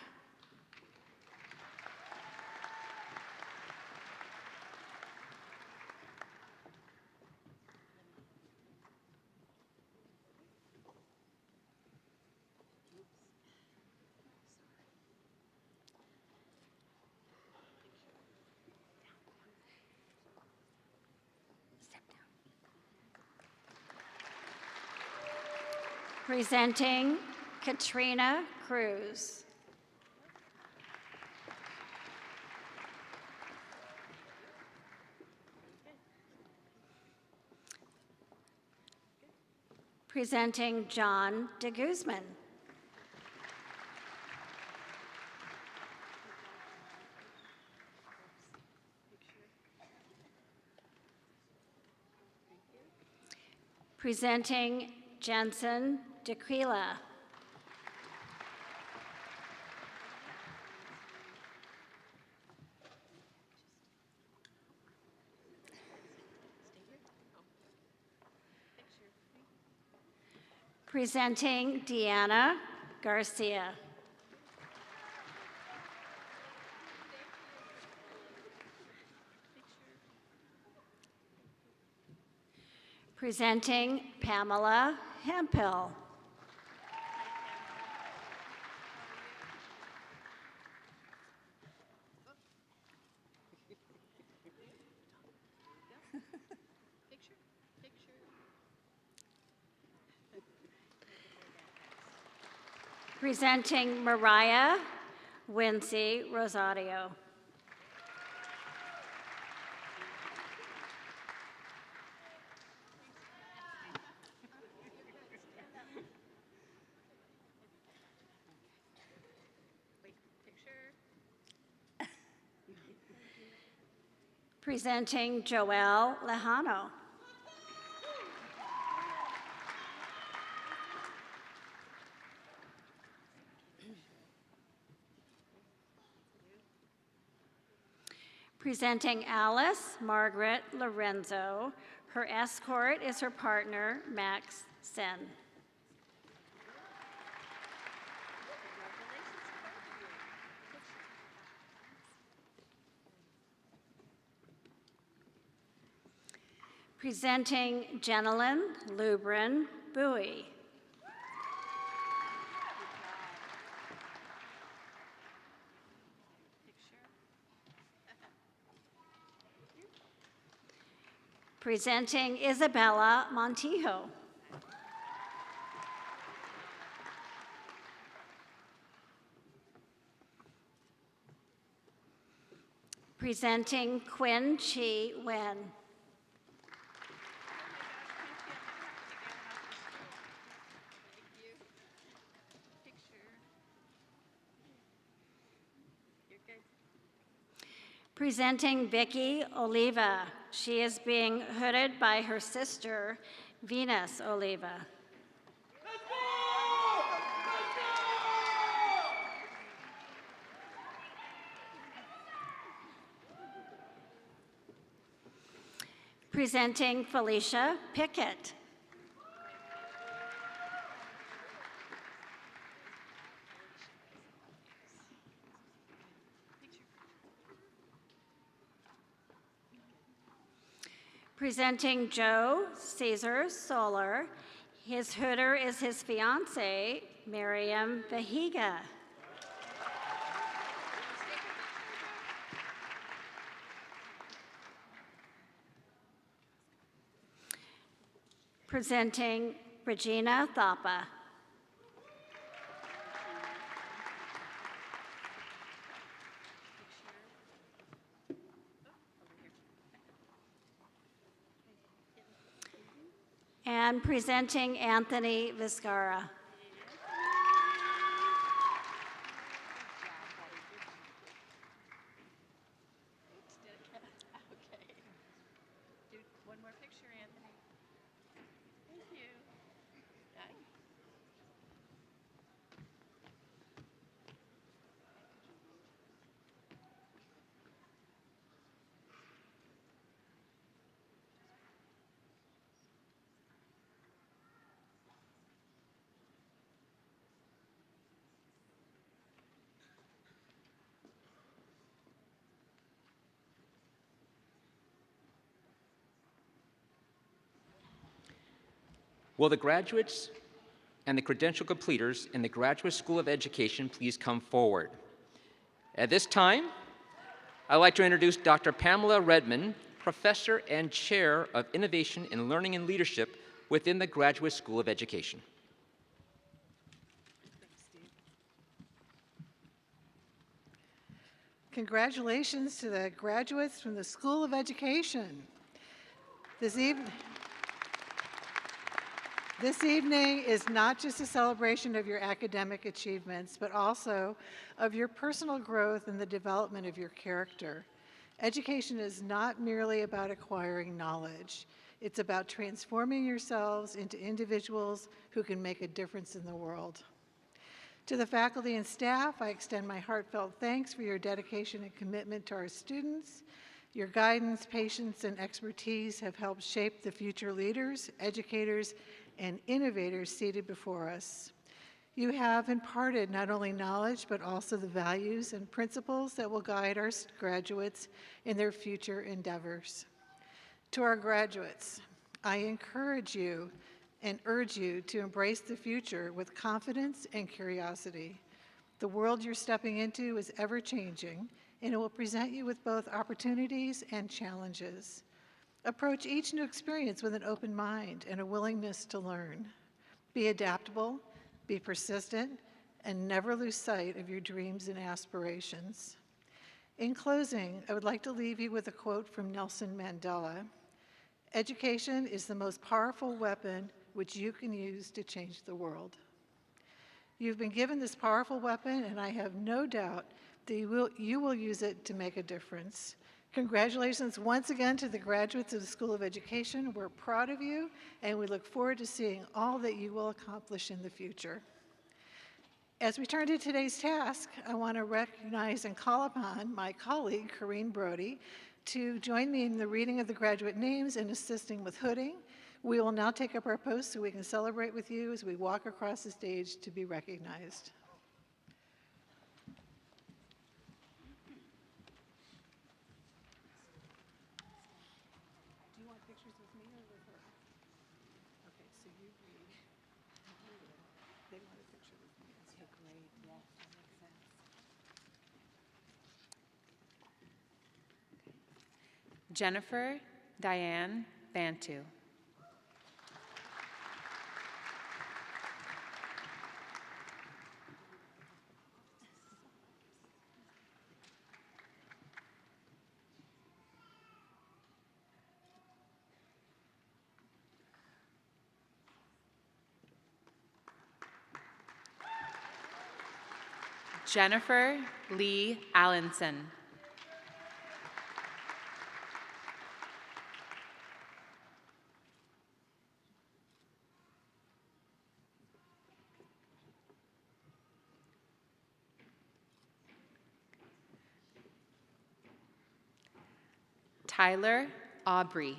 Presenting Katrina Cruz. Presenting John de Guzman. Presenting Jensen DeQuila. Presenting Deanna Garcia. Presenting Pamela Hemphill. Presenting Mariah Wincy Rosario. Presenting Joelle Lejano. Presenting Alice Margaret Lorenzo. Her escort is her partner, Max Sen. Presenting Jenilyn Lubrin Bowie. Presenting Isabella Montijo. Presenting Quinn Chi Wen. Presenting Vicky Oliva. She is being hooded by her sister, Venus Oliva. Presenting Felicia Pickett. Presenting Joe Caesar Solar. His hooder is his fiancee, Miriam Vahiga. Presenting Regina Thapa. And presenting Anthony Vizcara. Will the graduates and the credential completers in the Graduate School of Education please come forward? At this time, I'd like to introduce Dr. Pamela Redmond, Professor and Chair of Innovation in Learning and Leadership within the Graduate School of Education. Congratulations to the graduates from the School of Education. This evening is not just a celebration of your academic achievements, but also of your personal growth and the development of your character. Education is not merely about acquiring knowledge. It's about transforming yourselves into individuals who can make a difference in the world. To the faculty and staff, I extend my heartfelt thanks for your dedication and commitment to our students. Your guidance, patience, and expertise have helped shape the future leaders, educators, and innovators seated before us. You have imparted not only knowledge, but also the values and principles that will guide our graduates in their future endeavors. To our graduates, I encourage you and urge you to embrace the future with confidence and curiosity. The world you're stepping into is ever-changing, and it will present you with both opportunities and challenges. Approach each new experience with an open mind and a willingness to learn. Be adaptable, be persistent, and never lose sight of your dreams and aspirations. In closing, I would like to leave you with a quote from Nelson Mandela. Education is the most powerful weapon which you can use to change the world. You've been given this powerful weapon, and I have no doubt that you will use it to make a difference. Congratulations once again to the graduates of the School of Education. We're proud of you, and we look forward to seeing all that you will accomplish in the future. As we turn to today's task, I want to recognize and call upon my colleague, Corrine Brody, to join me in the reading of the graduate names and assisting with hooding. We will now take up our posts so we can celebrate with you as we walk across the stage to be recognized. Do you want pictures with me or with her? Okay, so you read. They want a picture with me. Okay, great. Yes, that makes sense. Jennifer Diane Bantu. Jennifer Lee Allenson. Tyler Aubrey.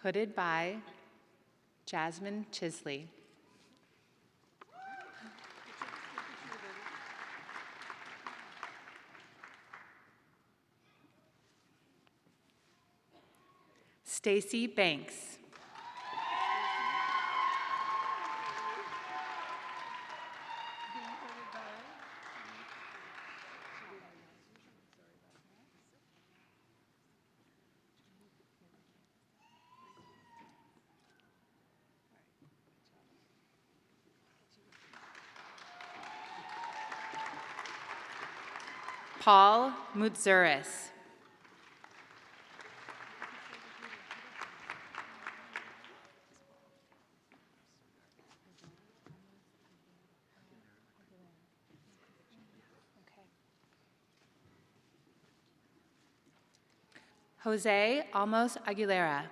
Hooded by Jasmine Chisley. Stacy Banks. Paul Mutzuris. Jose Almos Aguilera.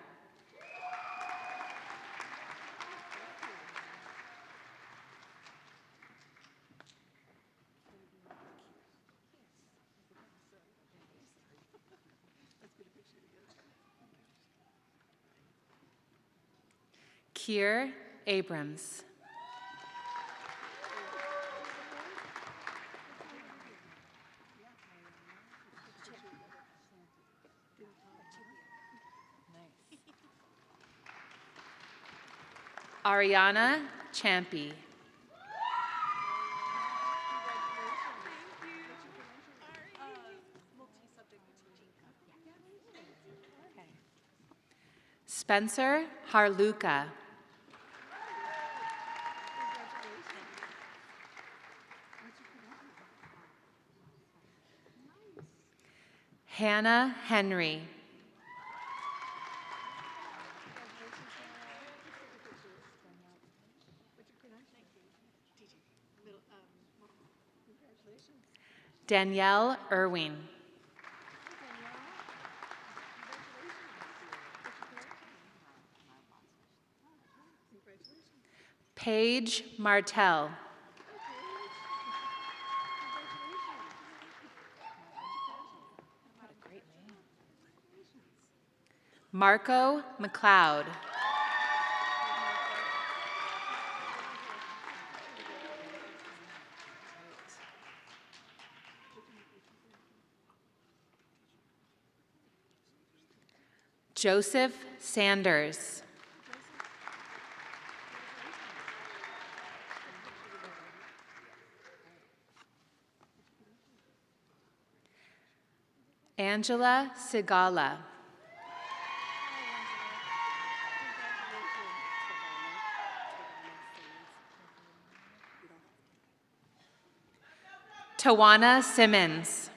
Kier Abrams. Ariana Champy. Spencer Harluka. Hannah Henry. Danielle Irwin. Paige Martell. Marco McLeod. Joseph Sanders. Angela Sigala. Tawana Simmons.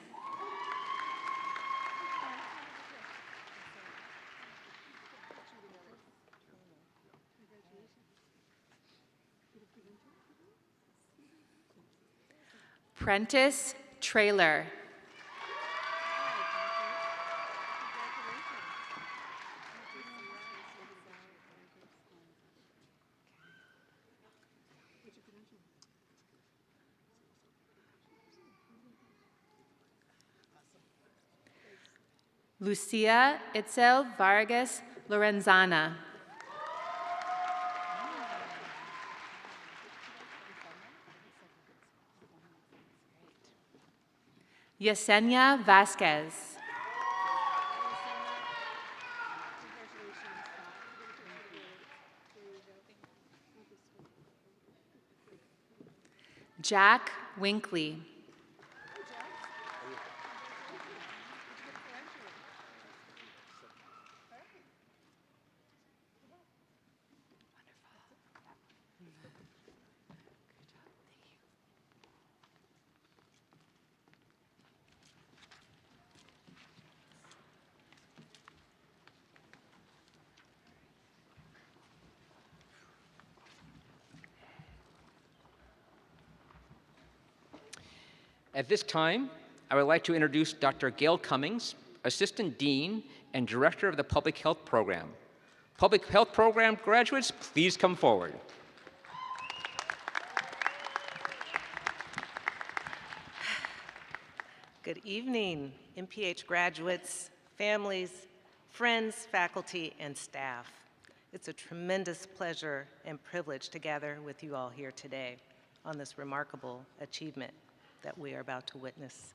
Prentice Trailer. Lucia Itzel Vargas Lorenzana. Yesenia Vasquez. Jack Winkley. At this time, I would like to introduce Dr. Gail Cummings, Assistant Dean and Director of the Public Health Program. Public Health Program graduates, please come forward. Good evening, MPH graduates, families, friends, faculty, and staff. It's a tremendous pleasure and privilege to gather with you all here today on this remarkable achievement that we are about to witness.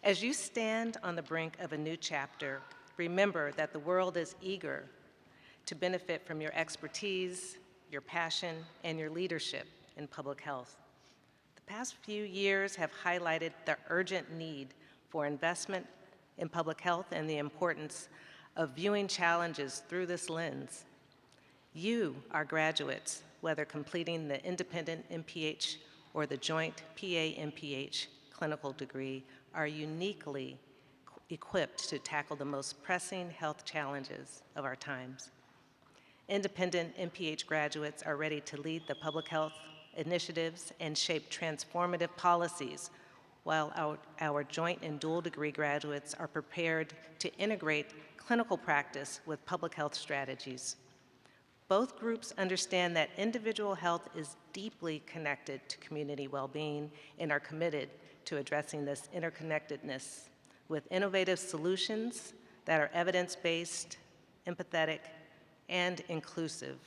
As you stand on the brink of a new chapter, remember that the world is eager to benefit from your expertise, your passion, and your leadership in public health. The past few years have highlighted the urgent need for investment in public health and the importance of viewing challenges through this lens. You, our graduates, whether completing the independent MPH or the joint PA-MPH clinical degree, are uniquely equipped to tackle the most pressing health challenges of our times. Independent MPH graduates are ready to lead the public health initiatives and shape transformative policies, while our joint and dual degree graduates are prepared to integrate clinical practice with public health strategies. Both groups understand that individual health is deeply connected to community well-being and are committed to addressing this interconnectedness with innovative solutions that are evidence-based, empathetic, and inclusive.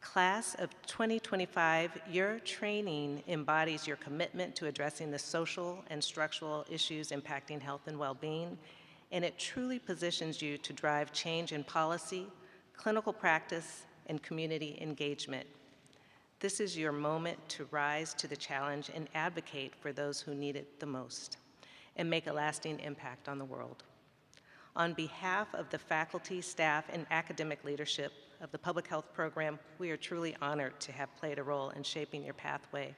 Class of 2025, your training embodies your commitment to addressing the social and structural issues impacting health and well-being, and it truly positions you to drive change in policy, clinical practice, and community engagement. This is your moment to rise to the challenge and advocate for those who need it the most and make a lasting impact on the world. On behalf of the faculty, staff, and academic leadership of the Public Health Program, we are truly honored to have played a role in shaping your pathway.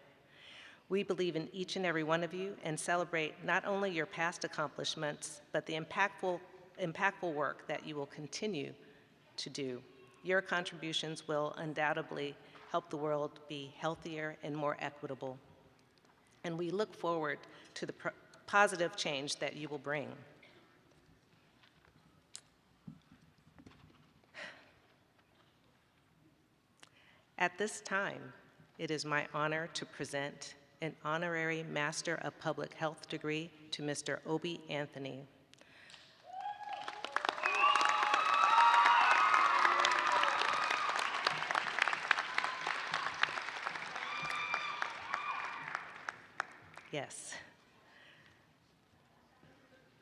We believe in each and every one of you and celebrate not only your past accomplishments, but the impactful work that you will continue to do. Your contributions will undoubtedly help the world be healthier and more equitable. And we look forward to the positive change that you will bring. At this time, it is my honor to present an honorary Master of Public Health degree to Mr. Obi Anthony. Yes.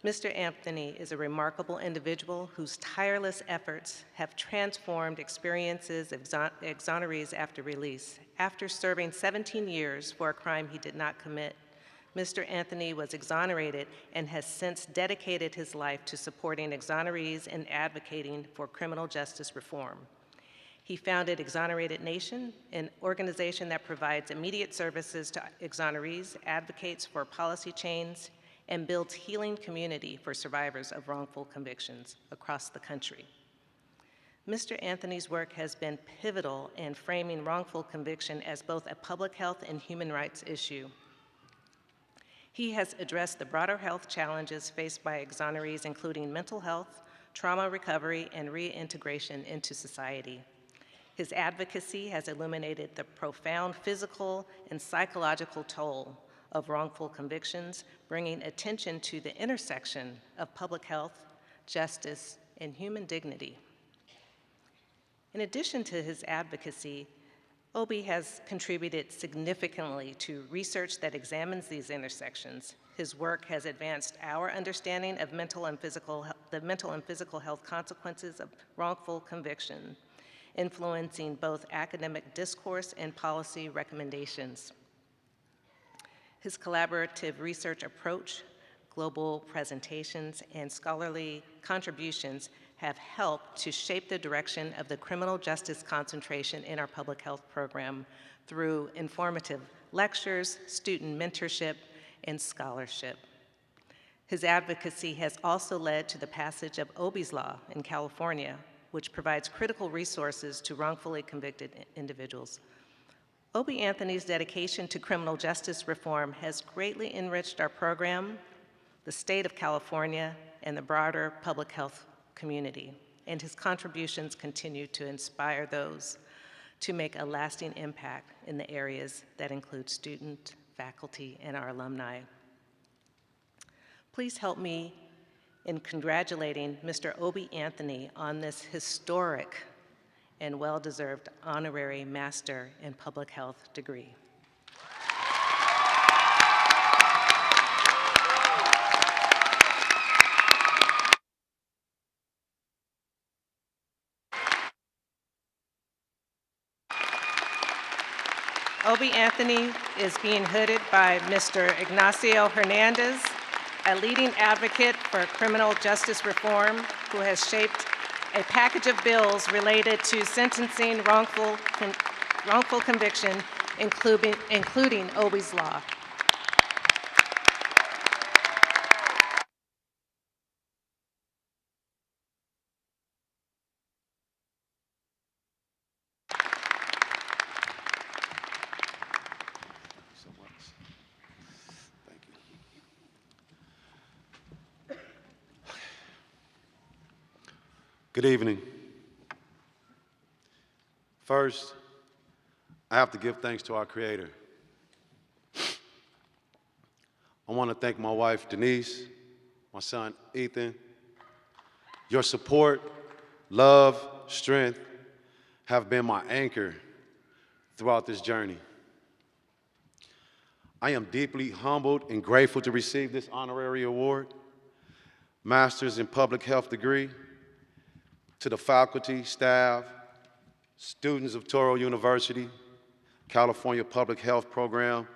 Mr. Anthony is a remarkable individual whose tireless efforts have transformed experiences of exonerees after release. After serving 17 years for a crime he did not commit, Mr. Anthony was exonerated and has since dedicated his life to supporting exonerees and advocating for criminal justice reform. He founded Exonerated Nation, an organization that provides immediate services to exonerees, advocates for policy change, and builds healing community for survivors of wrongful convictions across the country. Mr. Anthony's work has been pivotal in framing wrongful conviction as both a public health and human rights issue. He has addressed the broader health challenges faced by exonerees, including mental health, trauma recovery, and reintegration into society. His advocacy has illuminated the profound physical and psychological toll of wrongful convictions, bringing attention to the intersection of public health, justice, and human dignity. In addition to his advocacy, Obi has contributed significantly to research that examines these intersections. His work has advanced our understanding of the mental and physical health consequences of wrongful conviction, influencing both academic discourse and policy recommendations. His collaborative research approach, global presentations, and scholarly contributions have helped to shape the direction of the criminal justice concentration in our public health program through informative lectures, student mentorship, and scholarship. His advocacy has also led to the passage of Obi's Law in California, which provides critical resources to wrongfully convicted individuals. Obi Anthony's dedication to criminal justice reform has greatly enriched our program, the state of California, and the broader public health community, and his contributions continue to inspire those to make a lasting impact in the areas that include student, faculty, and our alumni. Please help me in congratulating Mr. Obi Anthony on this historic and well-deserved honorary Master in Public Health degree. Obi Anthony is being hooded by Mr. Ignacio Hernandez, a leading advocate for criminal justice reform who has shaped a package of bills related to sentencing wrongful conviction, including Obi's Law. Good evening. First, I have to give thanks to our Creator. I want to thank my wife, Denise, my son, Ethan. Your support, love, strength have been my anchor throughout this journey. I am deeply humbled and grateful to receive this honorary award, Master's in Public Health degree. To the faculty, staff, students of Toro University, California Public Health Program,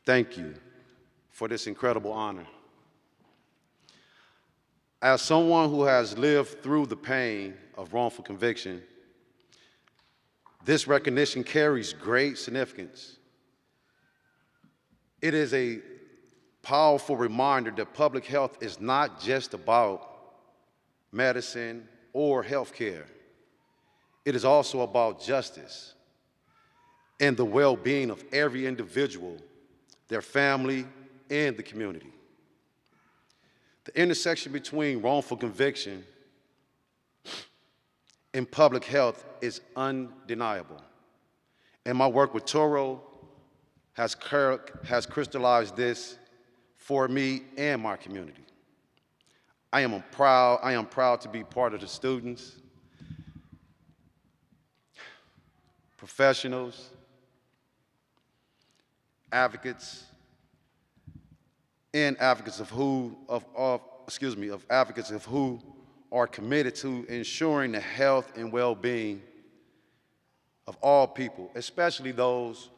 thank you for this incredible honor. As someone who has lived through the pain of wrongful conviction, this recognition carries great significance. It is a powerful reminder that public health is not just about medicine or healthcare. It is also about justice and the well-being of every individual, their family, and the community. The intersection between wrongful conviction and public health is undeniable. And my work with Toro has crystallized this for me and my community. I am proud to be part of the students, professionals, advocates, and advocates of who are committed to ensuring the health and well-being of all people, especially those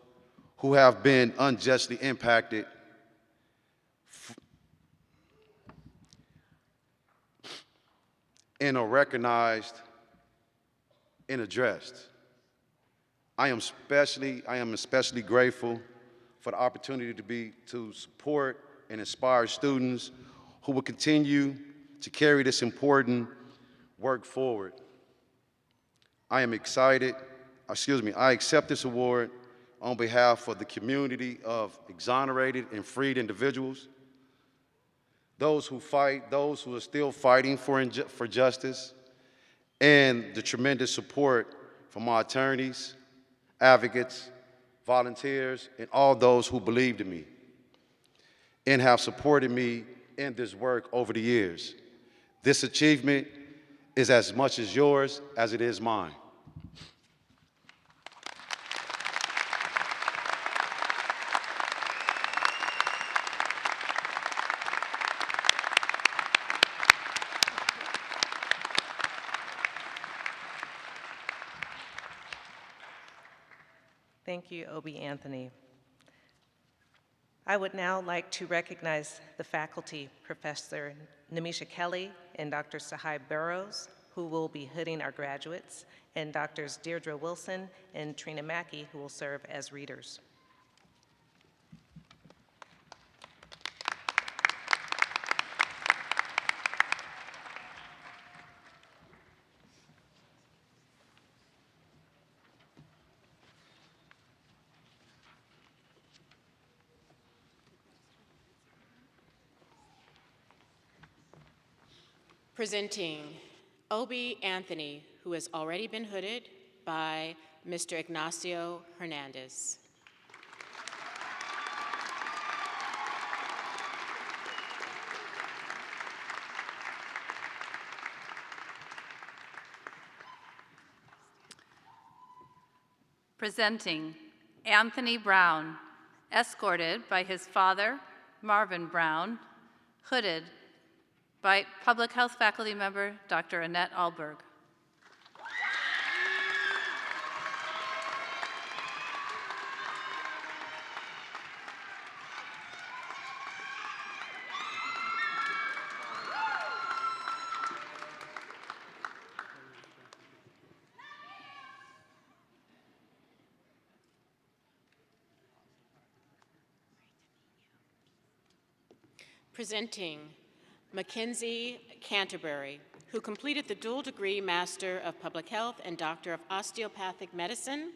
who have been unjustly impacted and are recognized and addressed. I am especially grateful for the opportunity to support and inspire students who will continue to carry this important work forward. I accept this award on behalf of the community of exonerated and freed individuals, those who are still fighting for justice, and the tremendous support from my attorneys, advocates, volunteers, and all those who believed in me and have supported me in this work over the years. This achievement is as much as yours as it is mine. Thank you, Obi Anthony. I would now like to recognize the faculty, Professor Namisha Kelly and Dr. Sahai Burrows, who will be hooding our graduates, and Drs. Deirdre Wilson and Trina Mackey, who will serve as readers. Presenting Obi Anthony, who has already been hooded by Mr. Ignacio Hernandez. Presenting Anthony Brown, escorted by his father, Marvin Brown, hooded by Public Health faculty member Dr. Annette Alberg. Presenting Mackenzie Canterbury, who completed the dual degree Master of Public Health and Doctor of Osteopathic Medicine,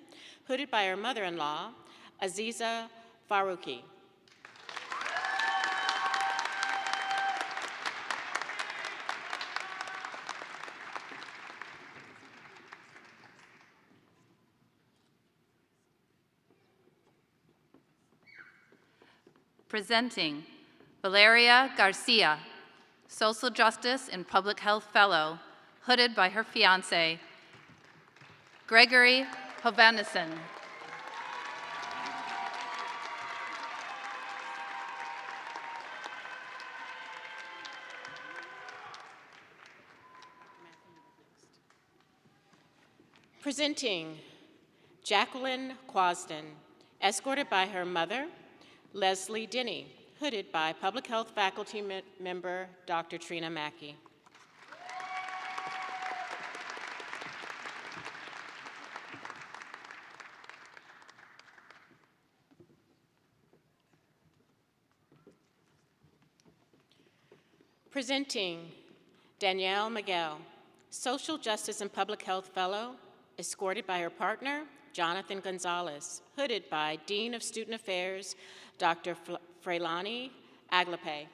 hooded by her mother-in-law, Aziza Farouki. Presenting Valeria Garcia, Social Justice and Public Health Fellow, hooded by her fiancé, Gregory Hovanesson. Presenting Jacqueline Quasden, escorted by her mother, Leslie Denny, hooded by Public Health faculty member Dr. Trina Mackey. Presenting Danielle Miguel, Social Justice and Public Health Fellow, escorted by her partner, Jonathan Gonzalez, hooded by Dean of Student Affairs, Dr. Freilani Aglape.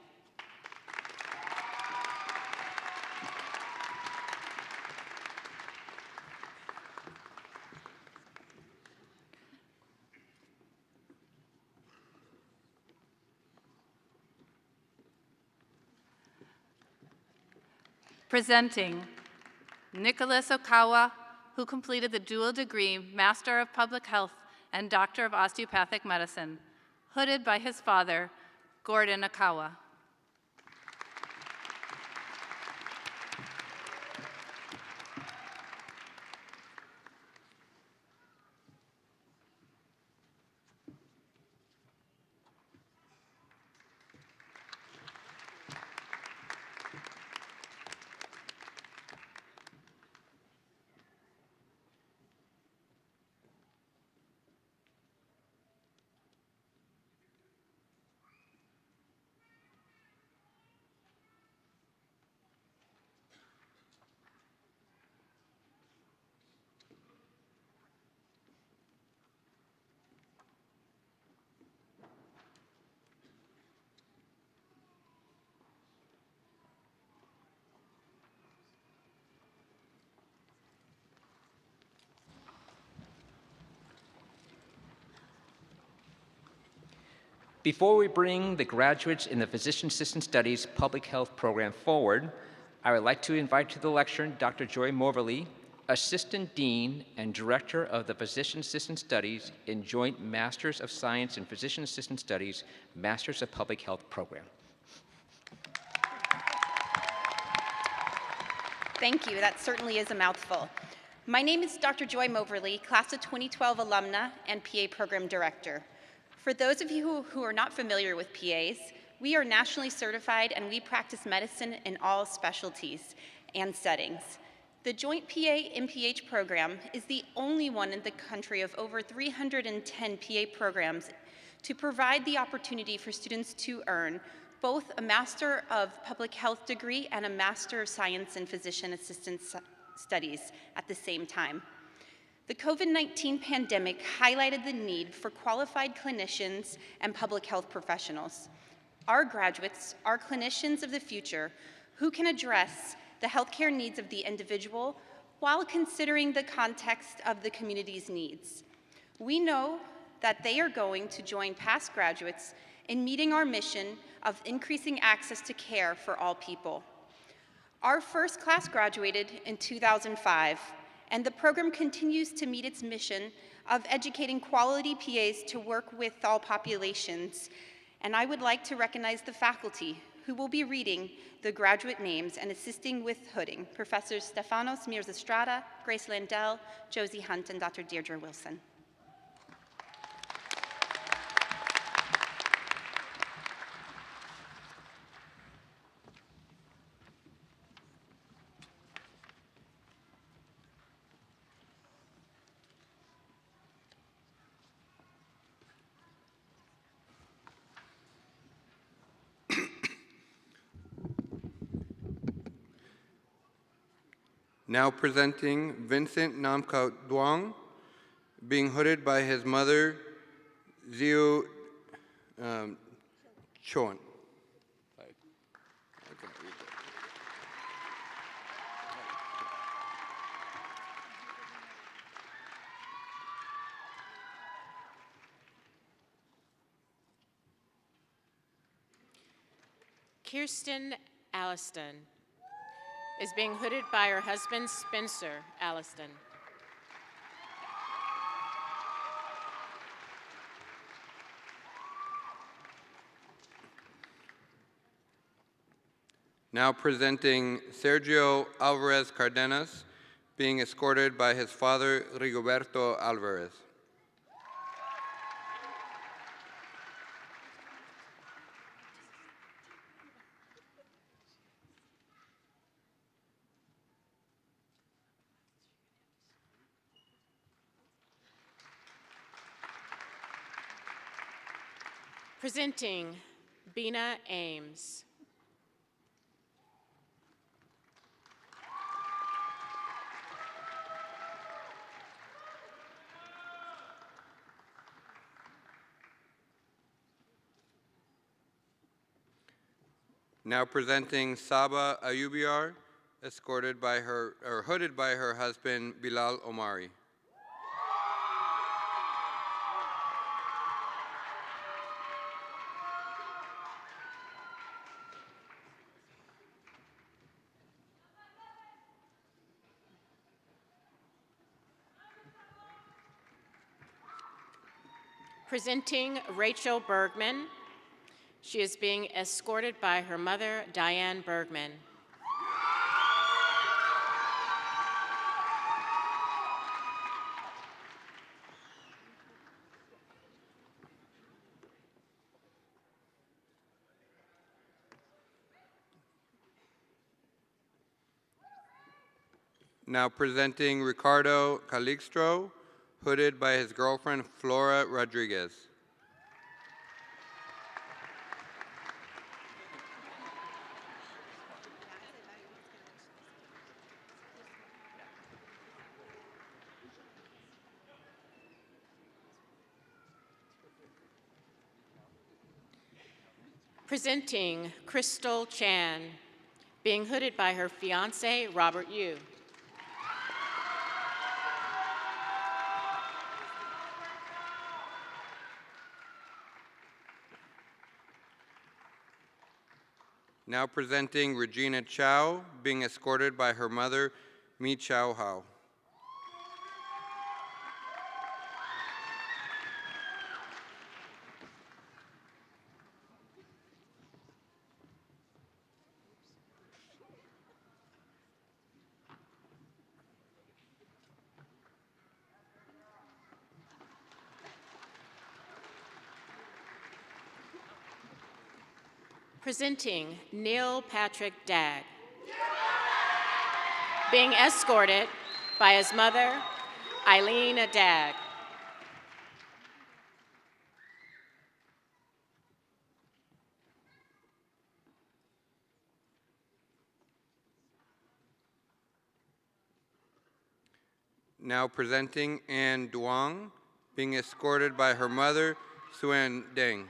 Presenting Nicholas Okawa, who completed the dual degree Master of Public Health and Doctor of Osteopathic Medicine, hooded by his father, Gordon Okawa. Before we bring the graduates in the Physician Assistant Studies Public Health program forward, I would like to invite to the lectern Dr. Joy Moverly, Assistant Dean and Director of the Physician Assistant Studies in Joint Masters of Science in Physician Assistant Studies, Masters of Public Health program. Thank you. That certainly is a mouthful. My name is Dr. Joy Moverly, Class of 2012 alumna and PA Program Director. For those of you who are not familiar with PAs, we are nationally certified and we practice medicine in all specialties and settings. The Joint PA-MPH program is the only one in the country of over 310 PA programs to provide the opportunity for students to earn both a Master of Public Health degree and a Master of Science in Physician Assistant Studies at the same time. The COVID-19 pandemic highlighted the need for qualified clinicians and public health professionals. Our graduates are clinicians of the future who can address the healthcare needs of the individual while considering the context of the community's needs. We know that they are going to join past graduates in meeting our mission of increasing access to care for all people. Our first class graduated in 2005, and the program continues to meet its mission of educating quality PAs to work with all populations. And I would like to recognize the faculty who will be reading the graduate names and assisting with hooding: Professors Stefanos Mirzastrada, Grace Landell, Josie Hunt, and Dr. Deirdre Wilson. Now presenting Vincent Namkau Duong, being hooded by his mother, Ziu Chon. Kirsten Alliston is being hooded by her husband, Spencer Alliston. Now presenting Sergio Alvarez Cardenas, being escorted by his father, Rigoberto Alvarez. Presenting Bina Ames. Now presenting Saba Ayubiar, escorted by her, or hooded by her husband, Bilal Omari. Presenting Rachel Bergman. She is being escorted by her mother, Diane Bergman. Now presenting Ricardo Calixtro, hooded by his girlfriend, Flora Rodriguez. Presenting Crystal Chan, being hooded by her fiance, Robert Yu. Now presenting Regina Chow, being escorted by her mother, Mi Chow Hao. Presenting Neil Patrick Dagg, being escorted by his mother, Eileen Dagg. Now presenting Anne Duong, being escorted by her mother, Suen Deng.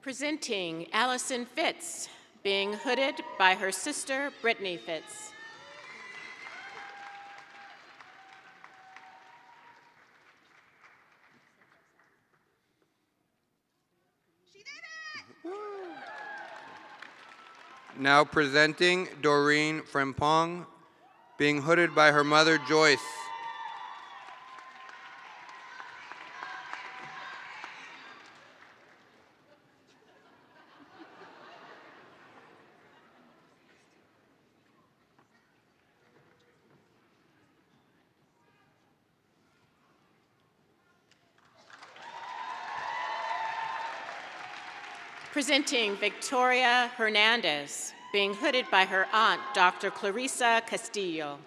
Presenting Allison Fitz, being hooded by her sister, Brittany Fitz. Now presenting Doreen Frempong, being hooded by her mother, Joyce. Presenting Victoria Hernandez, being hooded by her aunt, Dr. Clarissa Castillo.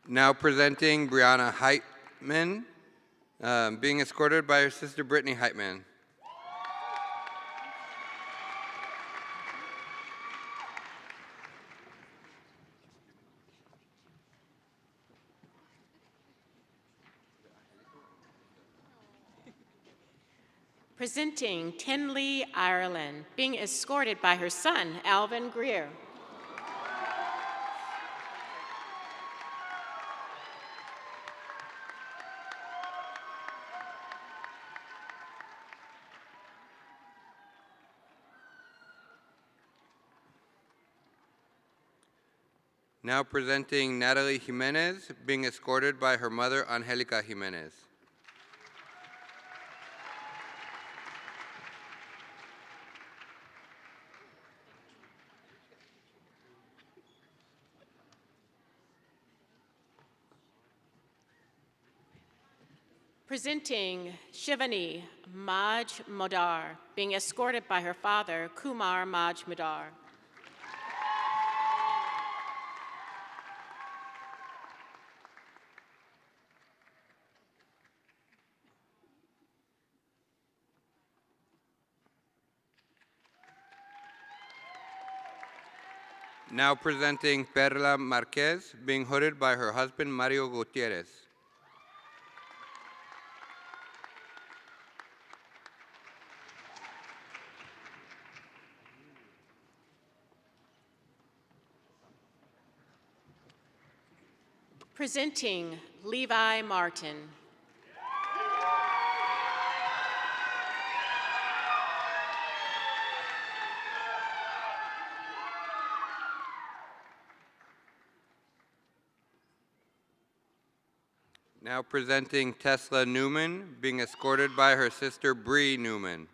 Now presenting Brianna Heitman, being escorted by her sister, Brittany Heitman. Presenting Tinley Ireland, being escorted by her son, Alvin Greer. Now presenting Natalie Jimenez, being escorted by her mother, Angelica Jimenez. Presenting Shivani Maj Modar, being escorted by her father, Kumar Maj Modar. Now presenting Perla Marquez, being hooded by her husband Mario Gutierrez. Presenting Levi Martin. Now presenting Tesla Newman, being escorted by her sister Bree Newman.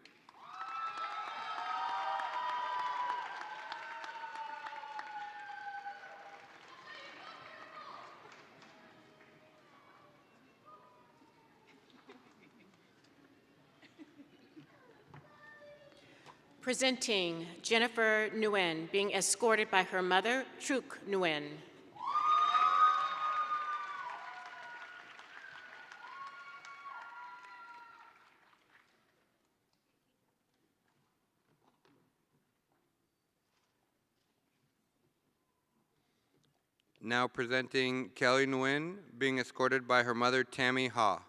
Presenting Jennifer Nguyen, being escorted by her mother, TUC Nguyen. Now presenting Kelly Nguyen, being escorted by her mother Tammy Ha.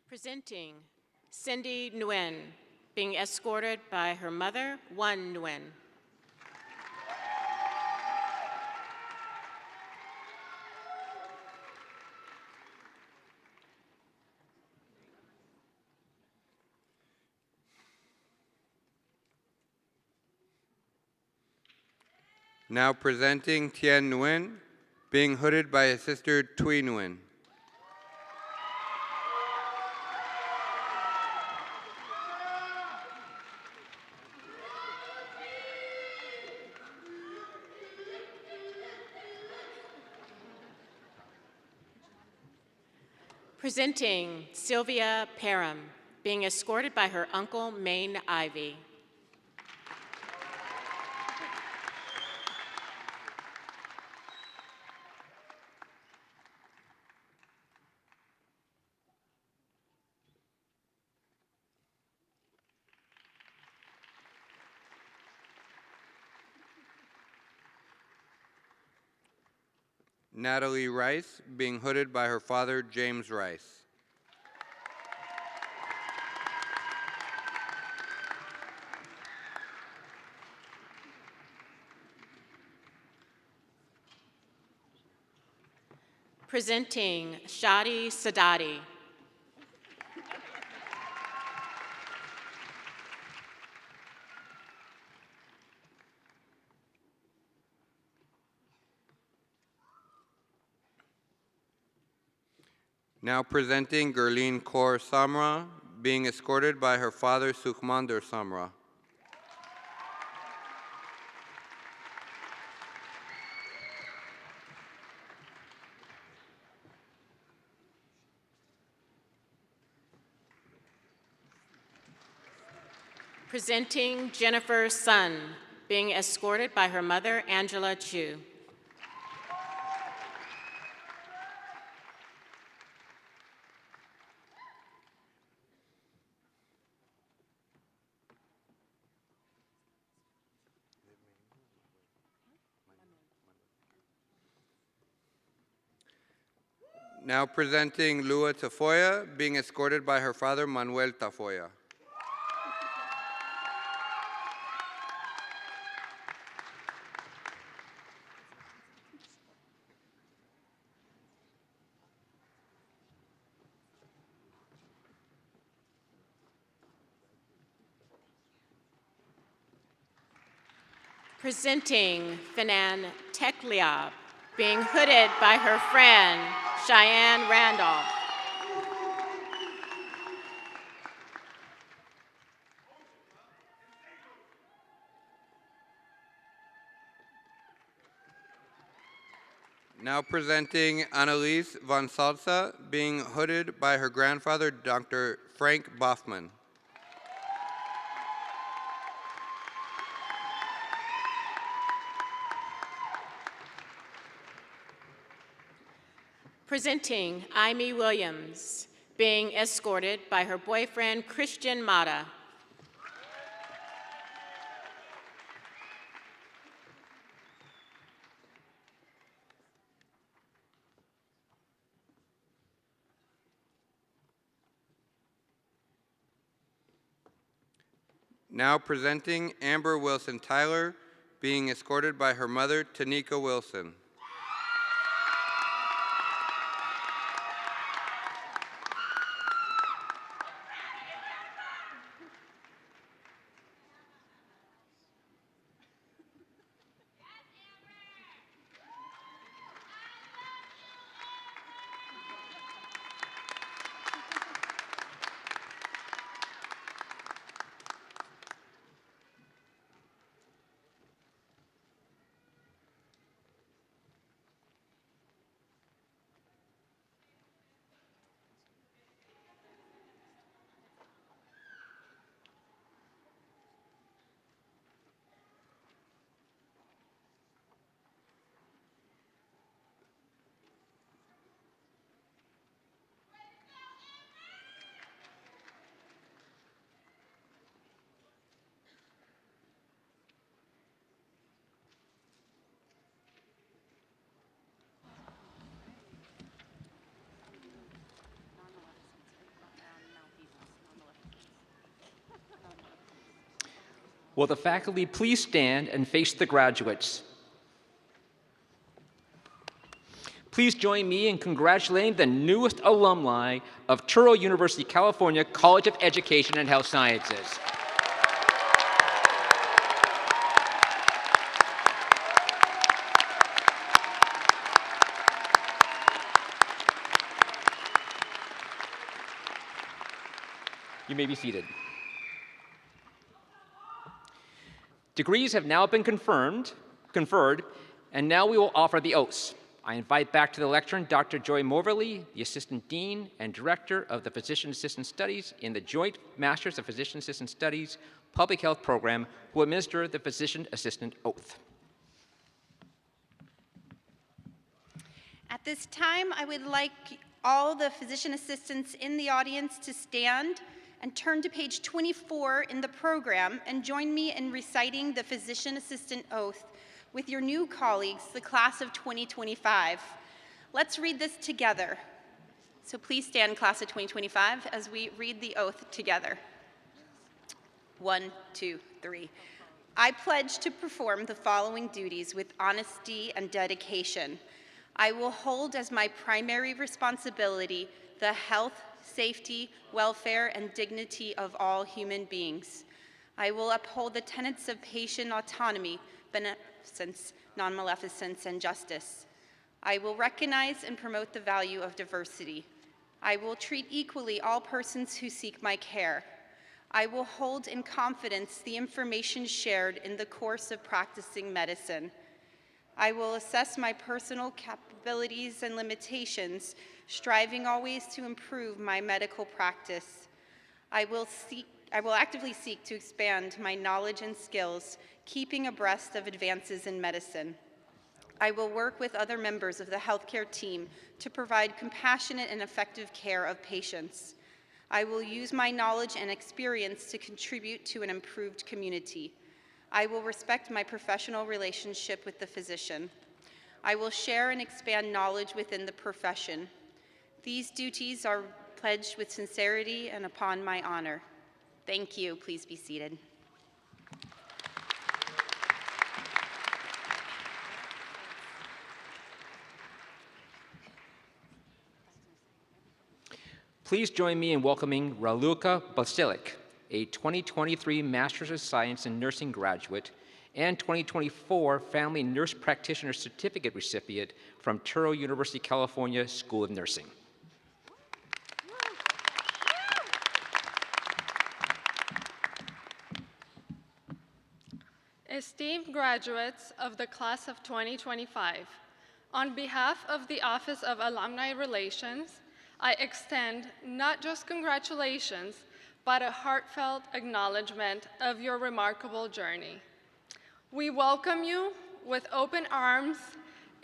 Presenting Cindy Nguyen, being escorted by her mother, Wan Nguyen. Now presenting Tien Nguyen, being hooded by his sister Thuy Nguyen. Presenting Sylvia Parham, being escorted by her uncle, Maine Ivy. Natalie Rice, being hooded by her father James Rice. Presenting Shadi Sadati. Now presenting Gurleen Kaur Samra, being escorted by her father Sukhmander Samra. Presenting Jennifer Sun, being escorted by her mother, Angela Chu. Now presenting Lua Tafoya, being escorted by her father Manuel Tafoya. Presenting Fanan Tekliab, being hooded by her friend, Cheyenne Randolph. Now presenting Annalise Von Salsa, being hooded by her grandfather, Dr. Frank Boffman. Presenting Amy Williams, being escorted by her boyfriend, Christian Mata. Now presenting Amber Wilson Tyler, being escorted by her mother, Tanika Wilson. Will the faculty please stand and face the graduates? Please join me in congratulating the newest alumni of Touro University, California College of Education and Health Sciences. You may be seated. Degrees have now been conferred, and now we will offer the oaths. I invite back to the lectern Dr. Joy Moverly, the Assistant Dean and Director of the Physician Assistant Studies in the Joint Masters of Physician Assistant Studies Public Health Program, who will administer the Physician Assistant Oath. At this time, I would like all the physician assistants in the audience to stand and turn to page 24 in the program and join me in reciting the Physician Assistant Oath with your new colleagues, the class of 2025. Let's read this together. So please stand, class of 2025, as we read the oath together. 1, 2, 3. I pledge to perform the following duties with honesty and dedication. I will hold as my primary responsibility the health, safety, welfare, and dignity of all human beings. I will uphold the tenets of patient autonomy, beneficence, non-maleficence, and justice. I will recognize and promote the value of diversity. I will treat equally all persons who seek my care. I will hold in confidence the information shared in the course of practicing medicine. I will assess my personal capabilities and limitations, striving always to improve my medical practice. I will actively seek to expand my knowledge and skills, keeping abreast of advances in medicine. I will work with other members of the healthcare team to provide compassionate and effective care of patients. I will use my knowledge and experience to contribute to an improved community. I will respect my professional relationship with the physician. I will share and expand knowledge within the profession. These duties are pledged with sincerity and upon my honor. Thank you. Please be seated. Please join me in welcoming Raluca Basilik, a 2023 Master's of Science in Nursing graduate and 2024 Family Nurse Practitioner Certificate recipient from Touro University, California School of Nursing. Esteemed graduates of the class of 2025, on behalf of the Office of Alumni Relations, I extend not just congratulations, but a heartfelt acknowledgement of your remarkable journey. We welcome you with open arms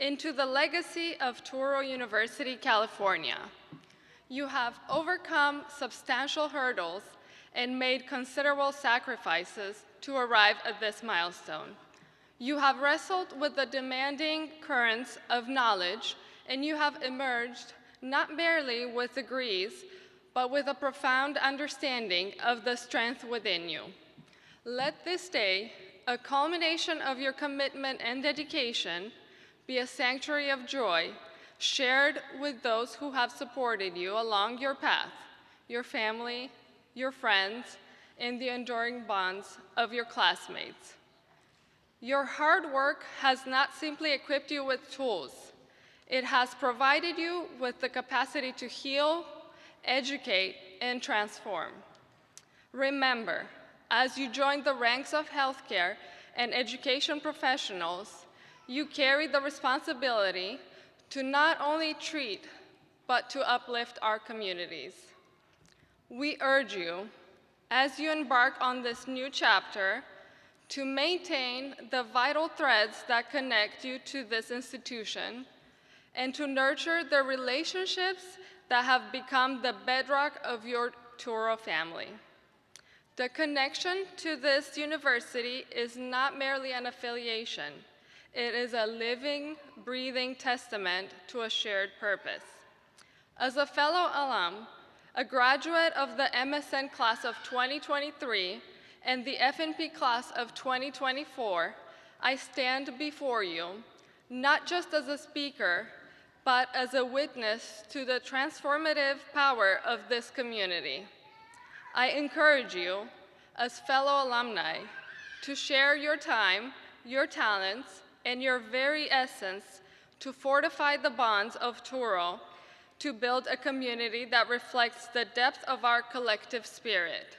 into the legacy of Touro University, California. You have overcome substantial hurdles and made considerable sacrifices to arrive at this milestone. You have wrestled with the demanding currents of knowledge, and you have emerged not merely with degrees, but with a profound understanding of the strength within you. Let this day, a culmination of your commitment and dedication, be a sanctuary of joy shared with those who have supported you along your path, your family, your friends, and the enduring bonds of your classmates. Your hard work has not simply equipped you with tools. It has provided you with the capacity to heal, educate, and transform. Remember, as you join the ranks of healthcare and education professionals, you carry the responsibility to not only treat, but to uplift our communities. We urge you, as you embark on this new chapter, to maintain the vital threads that connect you to this institution and to nurture the relationships that have become the bedrock of your Touro family. The connection to this university is not merely an affiliation. It is a living, breathing testament to a shared purpose. As a fellow alum, a graduate of the MSN class of 2023 and the FNP class of 2024, I stand before you, not just as a speaker, but as a witness to the transformative power of this community. I encourage you, as fellow alumni, to share your time, your talents, and your very essence to fortify the bonds of Touro, to build a community that reflects the depth of our collective spirit.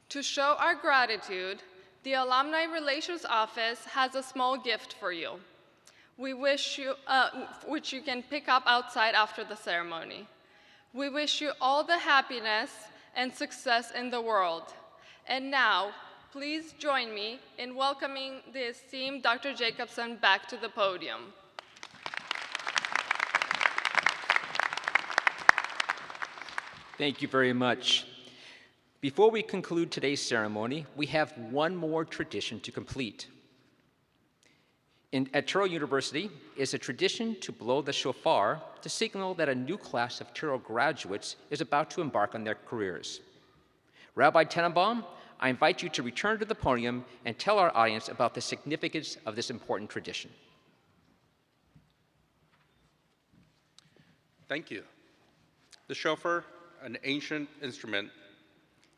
To show our gratitude, the Alumni Relations Office has a small gift for you, which you can pick up outside after the ceremony. We wish you all the happiness and success in the world. And now, please join me in welcoming the esteemed Dr. Jacobson back to the podium. Thank you very much. Before we conclude today's ceremony, we have one more tradition to complete. At Touro University, it's a tradition to blow the shofar to signal that a new class of Touro graduates is about to embark on their careers. Rabbi Tenenbaum, I invite you to return to the podium and tell our audience about the significance of this important tradition. Thank you. The shofar, an ancient instrument,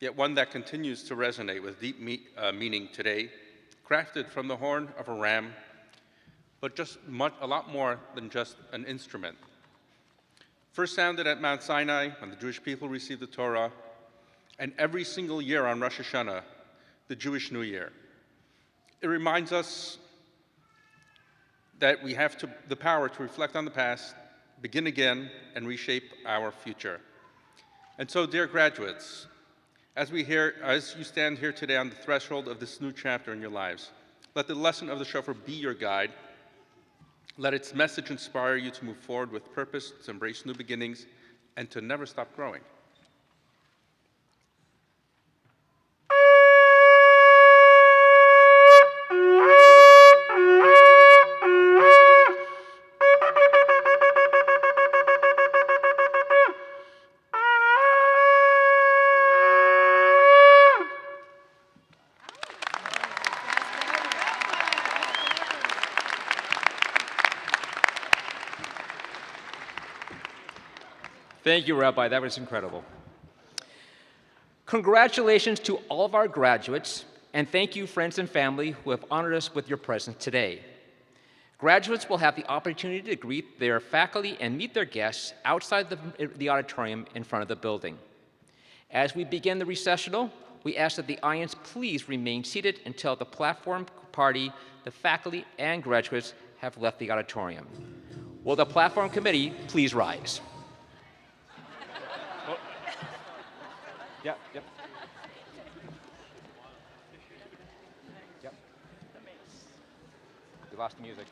yet one that continues to resonate with deep meaning today, crafted from the horn of a ram, but just a lot more than just an instrument. First sounded at Mount Sinai when the Jewish people received the Torah, and every single year on Rosh Hashanah, the Jewish New Year. It reminds us that we have the power to reflect on the past, begin again, and reshape our future. And so, dear graduates, as you stand here today on the threshold of this new chapter in your lives, let the lesson of the shofar be your guide. Let its message inspire you to move forward with purpose, to embrace new beginnings, and to never stop growing. Thank you, Rabbi. That was incredible. Congratulations to all of our graduates, and thank you, friends and family, who have honored us with your presence today. Graduates will have the opportunity to greet their faculty and meet their guests outside the auditorium in front of the building. As we begin the recessional, we ask that the audience please remain seated until the platform party, the faculty, and graduates have left the auditorium. Will the platform committee please rise? Yep. Yep. We lost the music.